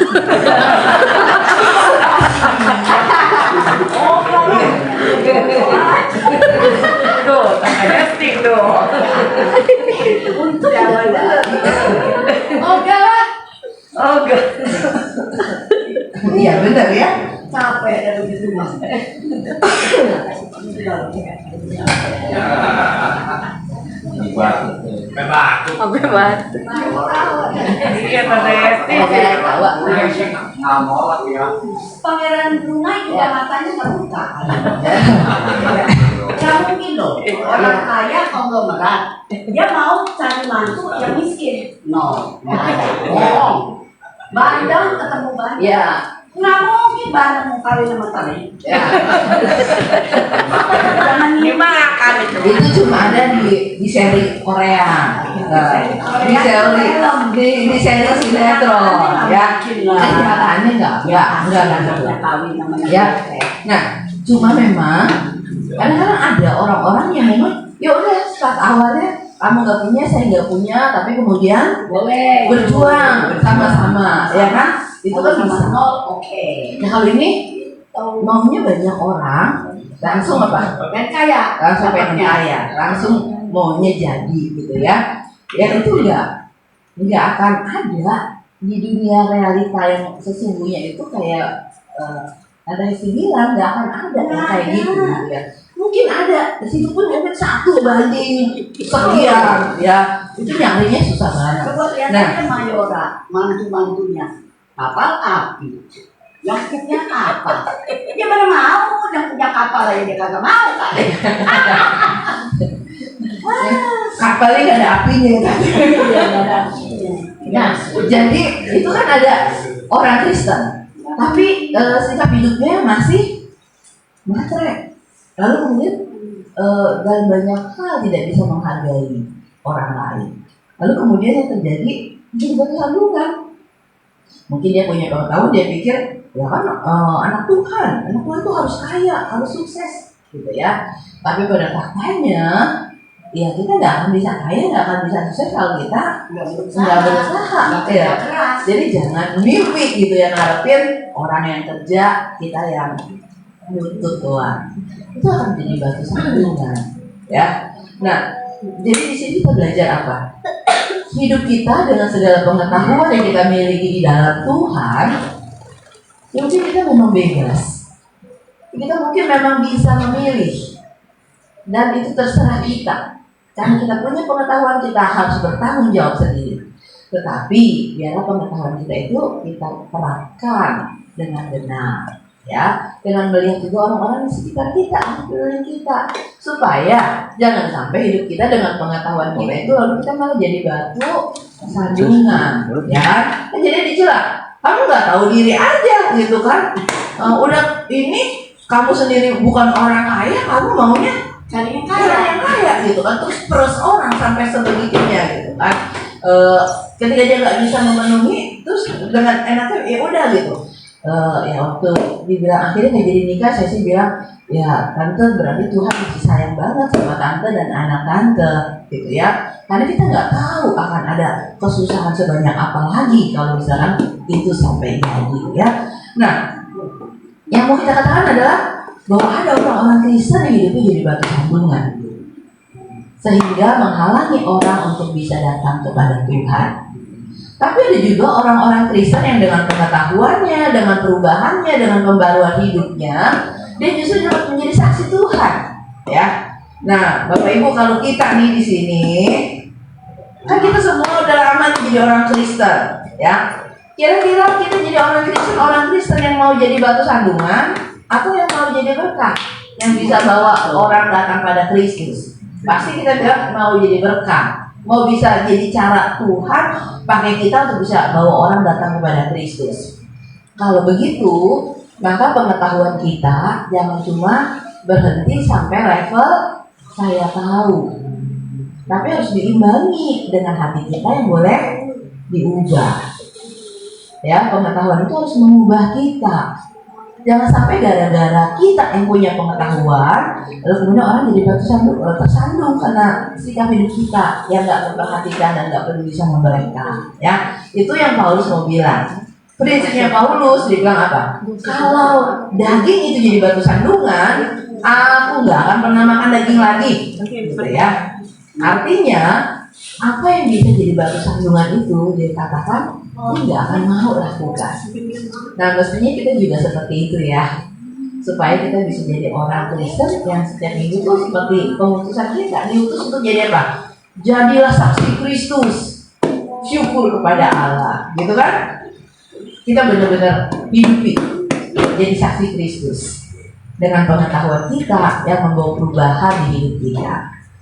Tuh, testing tuh. Untuk oke lah. Oke. Iya benar ya. Capek dari begitu mas. Sampai batu. Iya, Tante Esti. Pangeran Brunei juga matanya terbuka. Gak mungkin loh, orang kaya konglomerat dia mau cari mantu yang miskin. No, bohong. Bandang ketemu bandang. Ya. Nggak mungkin bandang mau kawin sama tali. Ya. Jangan Dimakan itu. Itu cuma ada di seri Korea. Di seri sinetron ya. Kenyataannya enggak. kawin namanya. Ya. Nah, cuma memang kadang-kadang ada orang-orang yang memang ya udah start awalnya kamu nggak punya, saya nggak punya, tapi kemudian Boleh berjuang bersama-sama, ya kan? Itu kan sama bisa. nol, oke. Nah kalau ini maunya banyak orang langsung apa? Dan kaya. Langsung pengen kaya, langsung maunya jadi gitu ya. Ya itu nggak akan ada di dunia realita yang sesungguhnya itu kayak ada yang bilang nggak akan ada yang kayak gitu ya. Mungkin ada, di situ pun mungkin 1 banding sekian ya. Itu nyarinya susah banget. Coba lihat Nah. aja Mayora, mantu-mantunya kapal api, yang punya kapal. Dia mana mau yang punya kapal aja dia kagak mau kan? Kapalnya nggak ada apinya kan. Nggak ada apinya. Nah, jadi itu kan ada orang Kristen, tapi sikap hidupnya masih matre. Lalu kemudian dalam banyak hal tidak bisa menghargai orang lain. Lalu kemudian yang terjadi jadi batu sandungan. Mungkin dia punya pengetahuan, dia pikir ya kan anak Tuhan itu harus kaya, harus sukses, gitu ya. Tapi pada faktanya ya kita nggak akan bisa kaya, nggak akan bisa sukses kalau kita Nggak nggak berusaha, ya. keras. Jadi jangan mimpi gitu ya, ngarepin orang yang kerja, kita yang nuntut doang. Itu akan jadi batu sandungan, ya. Nah, jadi di sini kita belajar apa? Hidup kita dengan segala pengetahuan yang kita miliki di dalam Tuhan, ya mungkin kita memang bebas. Kita mungkin memang bisa memilih, dan itu terserah kita. Karena kita punya pengetahuan, kita harus bertanggung jawab sendiri. Tetapi biarlah pengetahuan kita itu kita terapkan dengan benar, ya, dengan melihat juga orang-orang di sekitar kita, di kita, supaya jangan sampai hidup kita dengan pengetahuan kita itu lalu kita malah jadi batu sandungan, ya. Kan jadi dicela, kamu nggak tahu diri aja, gitu kan? Udah ini kamu sendiri bukan orang kaya, kamu maunya Cari yang orang kaya. yang kaya, gitu kan? Terus peres orang sampai sebegitunya, gitu kan? Ketika dia nggak bisa memenuhi Terus dengan enaknya ya udah gitu. Ya waktu dibilang akhirnya nggak jadi nikah, saya sih bilang ya tante berarti Tuhan masih sayang banget sama tante dan anak tante gitu ya. Karena kita nggak tahu akan ada kesusahan sebanyak apa lagi kalau misalkan itu sampai jadi ya. Nah, yang mau kita katakan adalah bahwa ada orang-orang Kristen yang hidupnya jadi batu sandungan, sehingga menghalangi orang untuk bisa datang kepada Tuhan. Tapi ada juga orang-orang Kristen yang dengan pengetahuannya, dengan perubahannya, dengan pembaruan hidupnya, dia justru dapat menjadi saksi Tuhan, ya. Nah, Bapak Ibu, kalau kita nih di sini, kan kita semua udah lama jadi orang Kristen, ya. Kira-kira kita jadi orang Kristen yang mau jadi batu sandungan, atau yang mau jadi berkah, yang bisa bawa orang datang pada Kristus? Pasti kita bilang mau jadi berkah, mau bisa jadi cara Tuhan pakai kita untuk bisa bawa orang datang kepada Kristus. Kalau begitu, maka pengetahuan kita jangan cuma berhenti sampai level saya tahu, tapi harus diimbangi dengan hati kita yang boleh diubah. Ya, pengetahuan itu harus mengubah kita. Jangan sampai gara-gara kita yang punya pengetahuan, lalu kemudian orang jadi tersandung karena sikap hidup kita yang nggak memperhatikan dan nggak peduli sama mereka. Ya, itu yang Paulus mau bilang. Prinsipnya Paulus dibilang apa? Kalau daging itu jadi batu sandungan, aku nggak akan pernah makan daging lagi, gitu ya. Artinya apa yang bisa jadi batu sandungan itu dia katakan nggak akan mau lakukan. Nah, mestinya kita juga seperti itu ya, supaya kita bisa jadi orang Kristen yang setiap minggu itu seperti pemutusan kita diutus untuk jadi apa? Jadilah saksi Kristus, syukur kepada Allah, gitu kan? Kita benar-benar hidupi jadi saksi Kristus dengan pengetahuan kita yang membawa perubahan di hidup kita,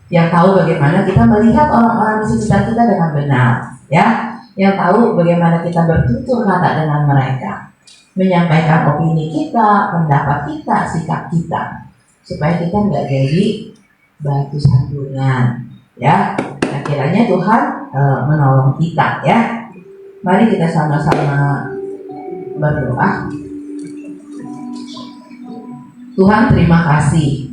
yang tahu bagaimana kita melihat orang-orang di sekitar kita dengan benar, ya, yang tahu bagaimana kita bertutur kata dengan mereka, menyampaikan opini kita, pendapat kita, sikap kita, supaya kita nggak jadi batu sandungan, ya. Nah, kiranya Tuhan menolong kita, ya. Mari kita sama-sama berdoa. Tuhan, terima kasih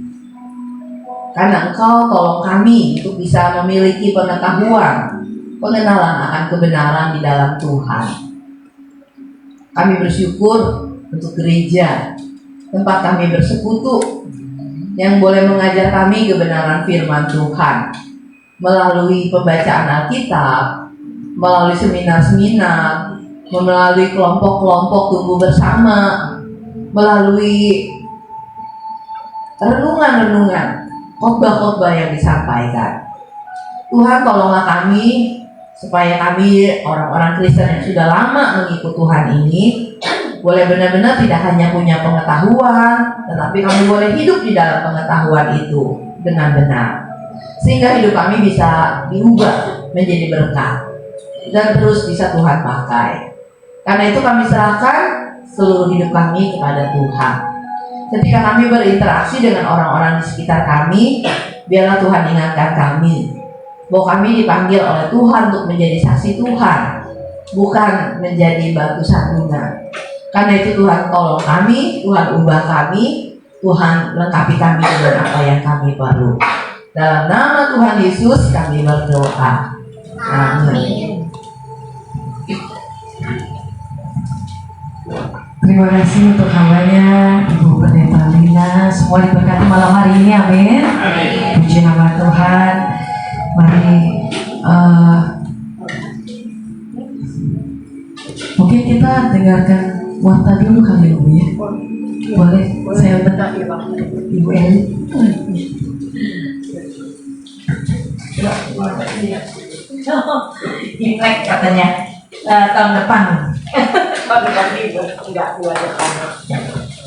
karena Engkau tolong kami untuk bisa memiliki pengetahuan, pengenalan akan kebenaran di dalam Tuhan. Kami bersyukur untuk gereja, tempat kami bersekutu, yang boleh mengajar kami kebenaran firman Tuhan melalui pembacaan Alkitab, melalui seminar-seminar, melalui kelompok-kelompok tumbuh bersama, melalui renungan-renungan, khotbah-khotbah yang disampaikan. Tuhan, tolonglah kami supaya kami orang-orang Kristen yang sudah lama mengikut Tuhan ini boleh benar-benar tidak hanya punya pengetahuan, tetapi kami boleh hidup di dalam pengetahuan itu dengan benar, sehingga hidup kami bisa diubah menjadi berkat dan terus bisa Tuhan pakai. Karena itu kami serahkan seluruh hidup kami kepada Tuhan. Ketika kami berinteraksi dengan orang-orang di sekitar kami, biarlah Tuhan ingatkan kami bahwa kami dipanggil oleh Tuhan untuk menjadi saksi Tuhan, bukan menjadi batu sandungan. Karena itu Tuhan tolong kami, Tuhan ubah kami, Tuhan lengkapi kami dengan apa yang kami perlu. Dalam nama Tuhan Yesus kami berdoa. Amin. Terima kasih untuk hambanya Ibu Pendeta Lina. Semua diberkati malam hari ini, amin. Puji nama Tuhan. Mari mungkin kita dengarkan warta dulu kali Ibu ya. Boleh saya bentar Ibu Eli. Imlek katanya tahun depan.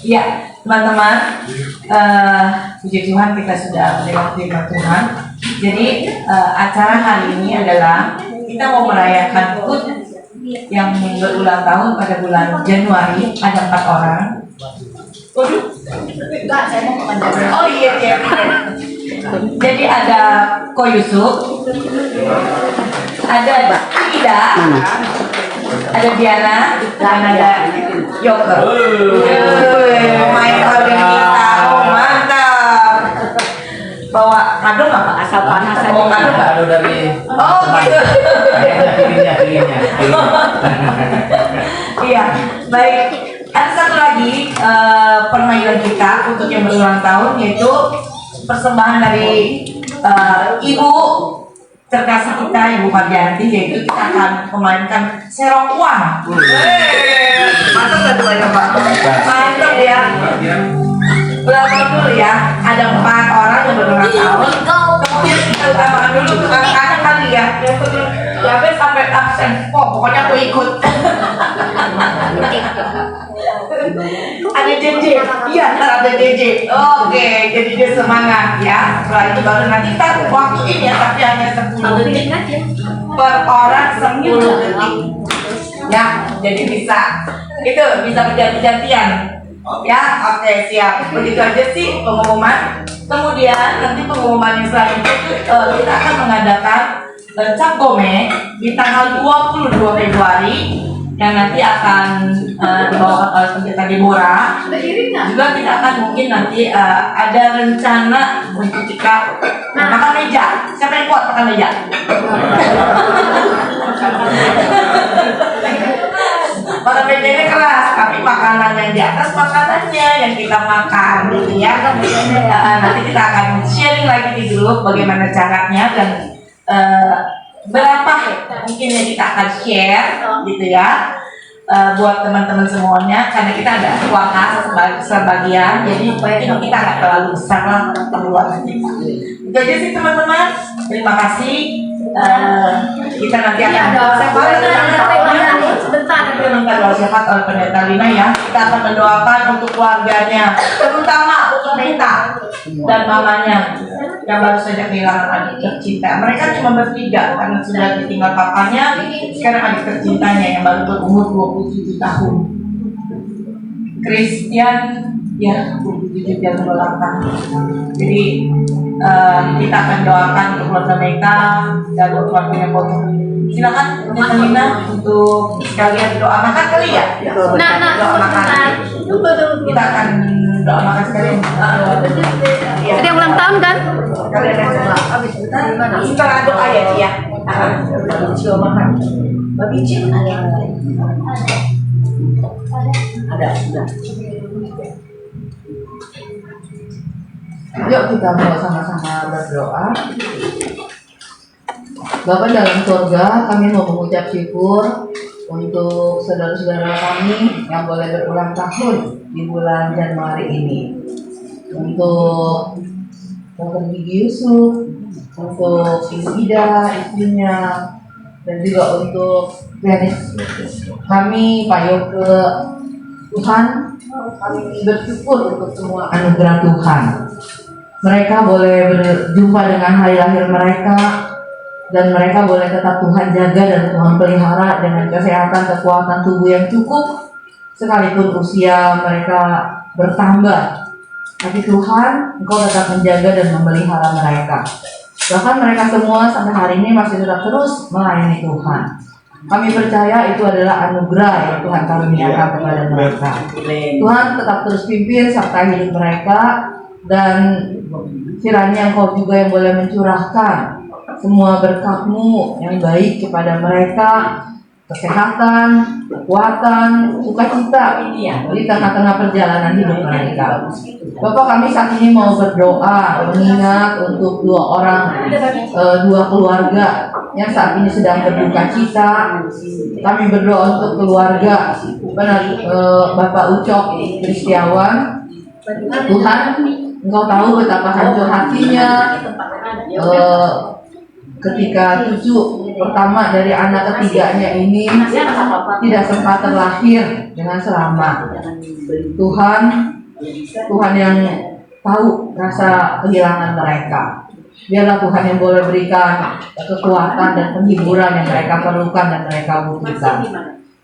Ya, teman-teman, puji Tuhan kita sudah melewati firman Tuhan. Jadi acara hari ini adalah kita mau merayakan HUT yang berulang tahun pada bulan Januari. Ada 4 orang. Enggak, saya mau mengajar. Oh iya. Jadi ada Ko Yusuf, ada Ida, Ada Diana dan ada Yoker. Pemain keluarga kita. Oh mantap. Bawa kado nggak Pak? Asal panas Bawa kado nggak? Kado dari Oh gitu. kirinya. Iya, baik. Ada satu lagi permainan kita untuk yang berulang tahun, yaitu persembahan dari ibu terkasih kita, Ibu Marjanti, yaitu kita akan memainkan serong uang. Mantap nggak tuh Pak? Mantap ya. Ulang dulu ya. Ada 4 orang yang berulang tahun. Kemudian kita utamakan dulu anak-anak kali ya. Yang sampai absen. Oh, pokoknya aku ikut. Ada JJ, iya ntar ada JJ. Oke, jadi dia semangat ya. Setelah itu baru nanti kita waktuin ya, tapi hanya 10 detik per orang 10 detik. Ya, jadi bisa berganti-gantian. Ya, oke siap. Begitu aja sih pengumuman. Kemudian nanti pengumuman yang selanjutnya kita akan mengadakan cap gome di tanggal 22 Februari yang nanti akan dibawakan oleh Pendeta Deborah. Juga kita akan mungkin nanti ada rencana untuk kita makan meja. Siapa yang kuat makan meja? Makan mejanya keras, tapi makanan yang di atas makanannya yang kita makan gitu ya. Nanti kita akan sharing lagi di grup bagaimana caranya dan berapa mungkin yang kita akan share gitu ya. Buat teman-teman semuanya, karena kita ada uang kas sebagian, jadi mungkin kita nggak terlalu besar lah pengeluaran kita. Itu aja sih teman-teman. Terima kasih. Kita nanti akan sebentar doa syafaat oleh Pendeta Lina ya. Kita akan mendoakan untuk keluarganya, terutama untuk Neta dan mamanya yang baru saja kehilangan adik tercinta. Mereka cuma bertiga karena sudah ditinggal papanya. Sekarang adik tercintanya yang baru berumur 27 tahun. Christian ya 27 tahun ulang tahun. Jadi kita akan doakan untuk keluarga mereka dan untuk keluarganya Foto. Silakan Pendeta Lina untuk sekalian doa makan kali ya. Doa makan. Kita akan doa makan sekalian. Ada yang ulang tahun kan? Kalian yang coba. Setelah doa ya Ci ya. Coba makan. Babi Ci ada. Yuk kita mau sama-sama berdoa. Bapa dalam surga, kami mau mengucap syukur untuk saudara-saudara kami yang boleh berulang tahun di bulan Januari ini. Untuk Dr. Gigi Yusuf, untuk Ibu Ida, istrinya, dan juga untuk Dennis. Kami Pak Yoke, Tuhan, kami bersyukur untuk semua anugerah Tuhan. Mereka boleh berjumpa dengan hari lahir mereka, dan mereka boleh tetap Tuhan jaga dan Tuhan pelihara dengan kesehatan, kekuatan tubuh yang cukup, sekalipun usia mereka bertambah. Tapi Tuhan, Engkau tetap menjaga dan memelihara mereka. Bahkan mereka semua sampai hari ini masih tetap terus melayani Tuhan. Kami percaya itu adalah anugerah yang Tuhan karuniakan kepada mereka. Tuhan tetap terus pimpin serta hidup mereka, dan kiranya Engkau juga yang boleh mencurahkan semua berkat-Mu yang baik kepada mereka, kesehatan, kekuatan, sukacita di tengah-tengah perjalanan hidup mereka. Bapak, kami saat ini mau berdoa mengingat untuk dua keluarga yang saat ini sedang berduka cita. Kami berdoa untuk keluarga Bapak Ucok Kristiawan. Tuhan, Engkau tahu betapa hancur hatinya ketika cucu pertama dari anak ketiganya ini tidak sempat terlahir dengan selamat. Tuhan yang tahu rasa kehilangan mereka. Biarlah Tuhan yang boleh berikan kekuatan dan penghiburan yang mereka perlukan dan mereka butuhkan.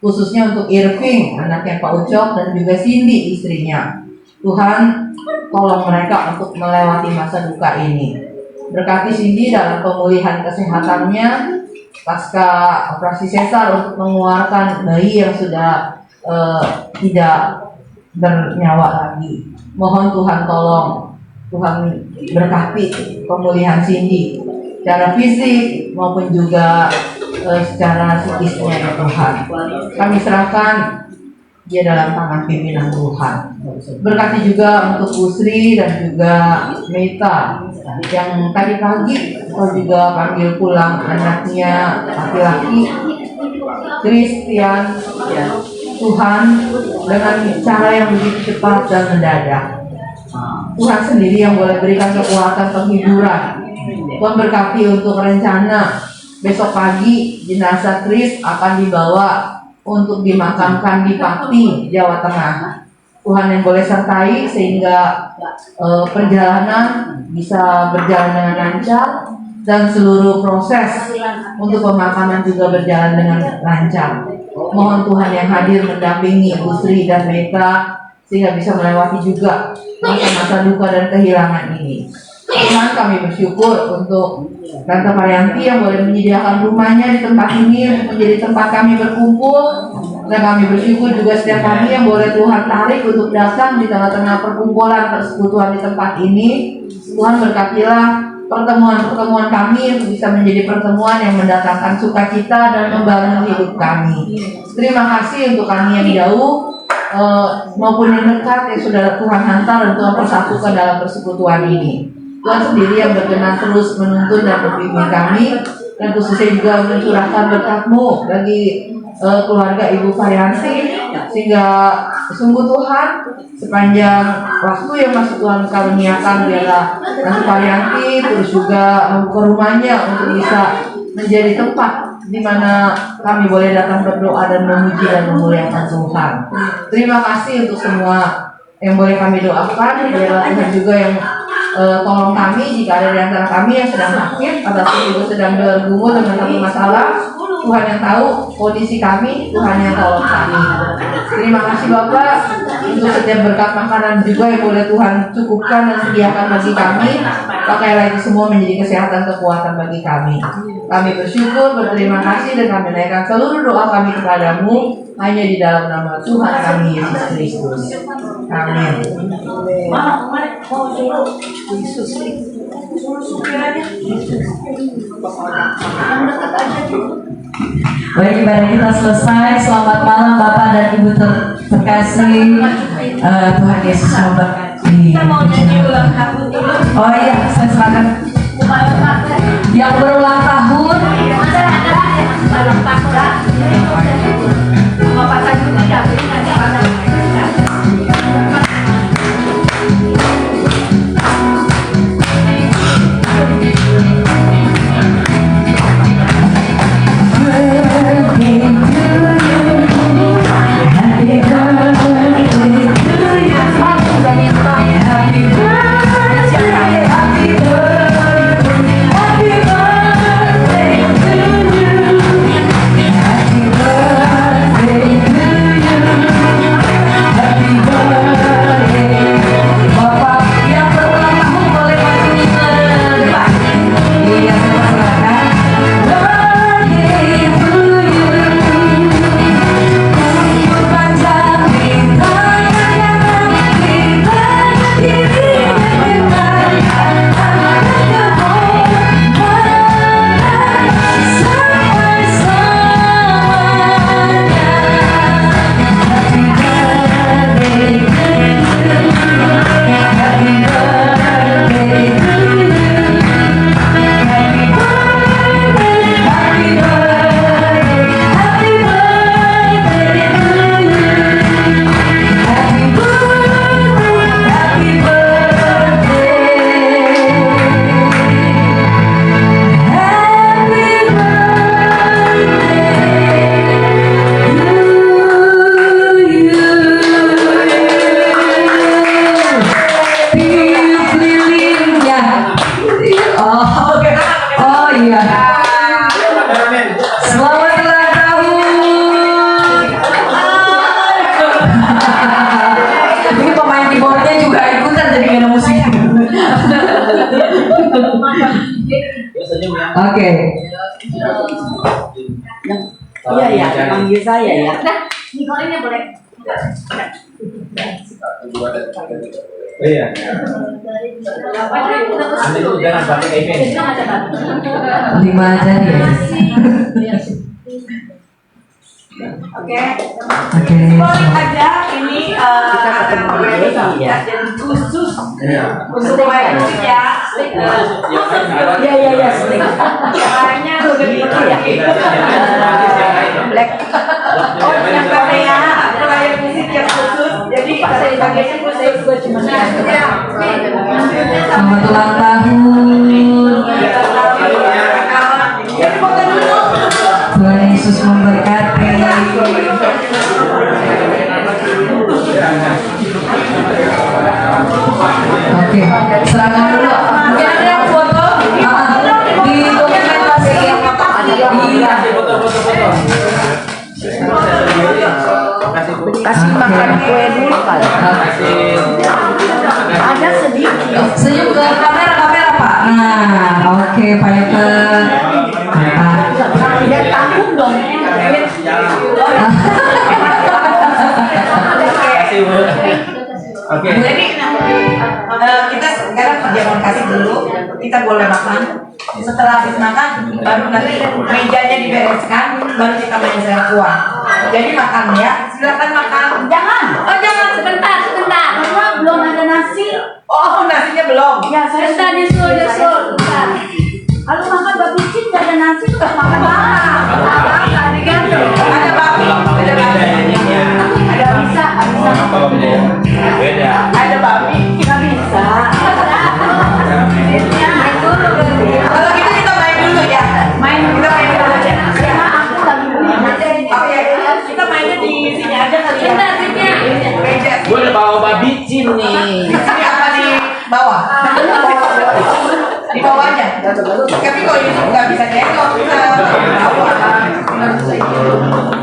Khususnya untuk Irving, anaknya Pak Ucok, dan juga Cindy, istrinya. Tuhan, tolong mereka untuk melewati masa duka ini. Berkati Cindy dalam pemulihan kesehatannya, pasca operasi sesar untuk mengeluarkan bayi yang sudah tidak bernyawa lagi. Mohon Tuhan tolong, Tuhan berkati pemulihan Cindy secara fisik maupun juga secara psikisnya ya Tuhan. Kami serahkan dia dalam tangan pimpinan Tuhan. Berkati juga untuk Bu Sri dan juga Meta yang tadi pagi kau juga panggil pulang anaknya laki-laki Christian ya Tuhan, dengan cara yang begitu cepat dan mendadak. Tuhan sendiri yang boleh berikan kekuatan penghiburan. Tuhan berkati untuk rencana besok pagi jenazah Chris akan dibawa untuk dimakamkan di Pati, Jawa Tengah. Tuhan yang boleh sertai sehingga perjalanan bisa berjalan dengan lancar dan seluruh proses untuk pemakaman juga berjalan dengan lancar. Mohon Tuhan yang hadir mendampingi Bu Sri dan Meta sehingga bisa melewati juga masa-masa duka dan kehilangan ini. Tuhan, kami bersyukur untuk Tante Marianti yang boleh menyediakan rumahnya di tempat ini untuk menjadi tempat kami berkumpul, dan kami bersyukur juga setiap kami yang boleh Tuhan tarik untuk datang di tengah-tengah perkumpulan persekutuan di tempat ini. Tuhan berkatilah pertemuan-pertemuan kami untuk bisa menjadi pertemuan yang mendatangkan sukacita dan membangun hidup kami. Terima kasih untuk kami yang jauh maupun yang dekat yang sudah Tuhan hantar dan Tuhan persatukan dalam persekutuan ini. Tuhan sendiri yang berkenan terus menuntun dan membimbing kami, dan khususnya juga mencurahkan berkat-Mu bagi keluarga Ibu Varianti, sehingga sungguh Tuhan sepanjang waktu yang masih Tuhan karuniakan biarlah Tante Varianti terus juga membuka rumahnya untuk bisa menjadi tempat di mana kami boleh datang berdoa dan memuji dan memuliakan Tuhan. Terima kasih untuk semua yang boleh kami doakan. Biarlah Tuhan juga yang tolong kami jika ada di antara kami yang sedang sakit atau juga sedang bergumul dengan satu masalah. Tuhan yang tahu kondisi kami, Tuhan yang tolong kami. Terima kasih Bapak untuk setiap berkat makanan juga yang boleh Tuhan cukupkan dan sediakan bagi kami. Pakailah itu semua menjadi kesehatan kekuatan bagi kami. Kami bersyukur, berterima kasih, dan kami naikkan seluruh doa kami kepadamu hanya di dalam nama Tuhan kami Yesus Kristus. Amin. Baik, ibadah kita selesai. Selamat malam Bapak dan Ibu terkasih. Tuhan Yesus memberkati. Kita mau nyanyi ulang tahun dulu. Oh iya, saya silakan. Yang berulang tahun. Masa ada yang ulang tahun? Sama pacar juga ya, jadi nanti ada. Oke. Iya ya, panggil saya ya. Udah, digorengnya boleh. Iya. Nanti lu jangan pakai kayak gini. 5 aja ya. Oke. Oke. Boleh aja ini dan khusus untuk wireless ya. Iya. Caranya udah gitu ya. Black. Oh, yang Korea, proyek musik yang khusus. Jadi saya bagainya khusus buat cuma Selamat ulang tahun. Tuhan Yesus memberkati. Oke, serangan dulu. Mungkin ada yang foto di dokumentasi yang iya. kasih makan kue dulu kali. Ada sedikit. Senyum ke kamera Pak. Nah, oke Pak Yoke. Ya tanggung dong. Oke. Jadi kita sekarang jangan kasih dulu, kita boleh makan. Setelah habis makan, baru nanti mejanya dibereskan, baru kita main saya kuah. Jadi makan ya, silakan makan. Jangan. Oh jangan, sebentar. Karena belum ada nasi. Oh nasinya belum. Ya saya Sebentar, nyusul. Sebentar. kalau makan babi cin gak ada nasi tuh makan apa? Ada gantung. Ada babi, ada babi. Ada bisa. Beda. Ada babi. Nggak bisa. Main dulu berarti. Kalau gitu kita main dulu ya. Main Kita main dulu aja. karena aku lagi beli. Oke, kita mainnya di sini aja kali ya. Sebentar, Ritnya. Meja. Gue udah bawa babi cin nih. Di sini apa di bawah? Di bawahnya. Tapi kalau Yusuf nggak bisa jenggot ke bawah.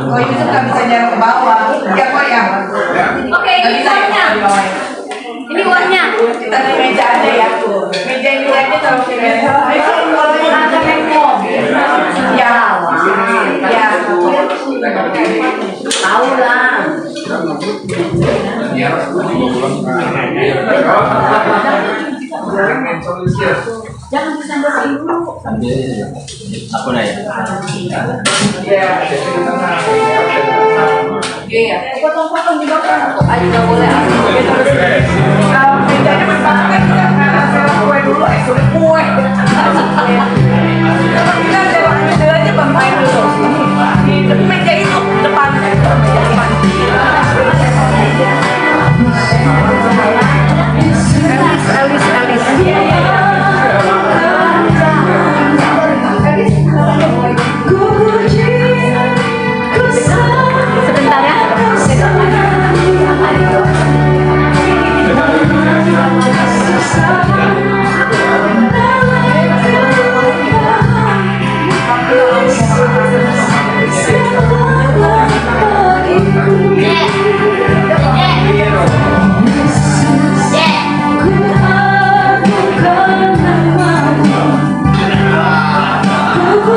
Kalau Yusuf nggak bisa jenggot ke bawah, ya kok ya. Oke, Nggak ini bisa ya uangnya. di bawah. Ini uangnya. Kita di meja aja ya. Meja ini aja taruh di meja. Ada memo. Ya. Ya. Tahu lah. Jangan disandarin dulu. Aku nanya. Iya. Potong-potong juga kan. Ah, juga boleh. Kalau mejanya memang kan kita ngasih kue dulu, sulit kue. Kita lewat aja bermain dulu. Di meja itu depan. Sebentar ya. Ku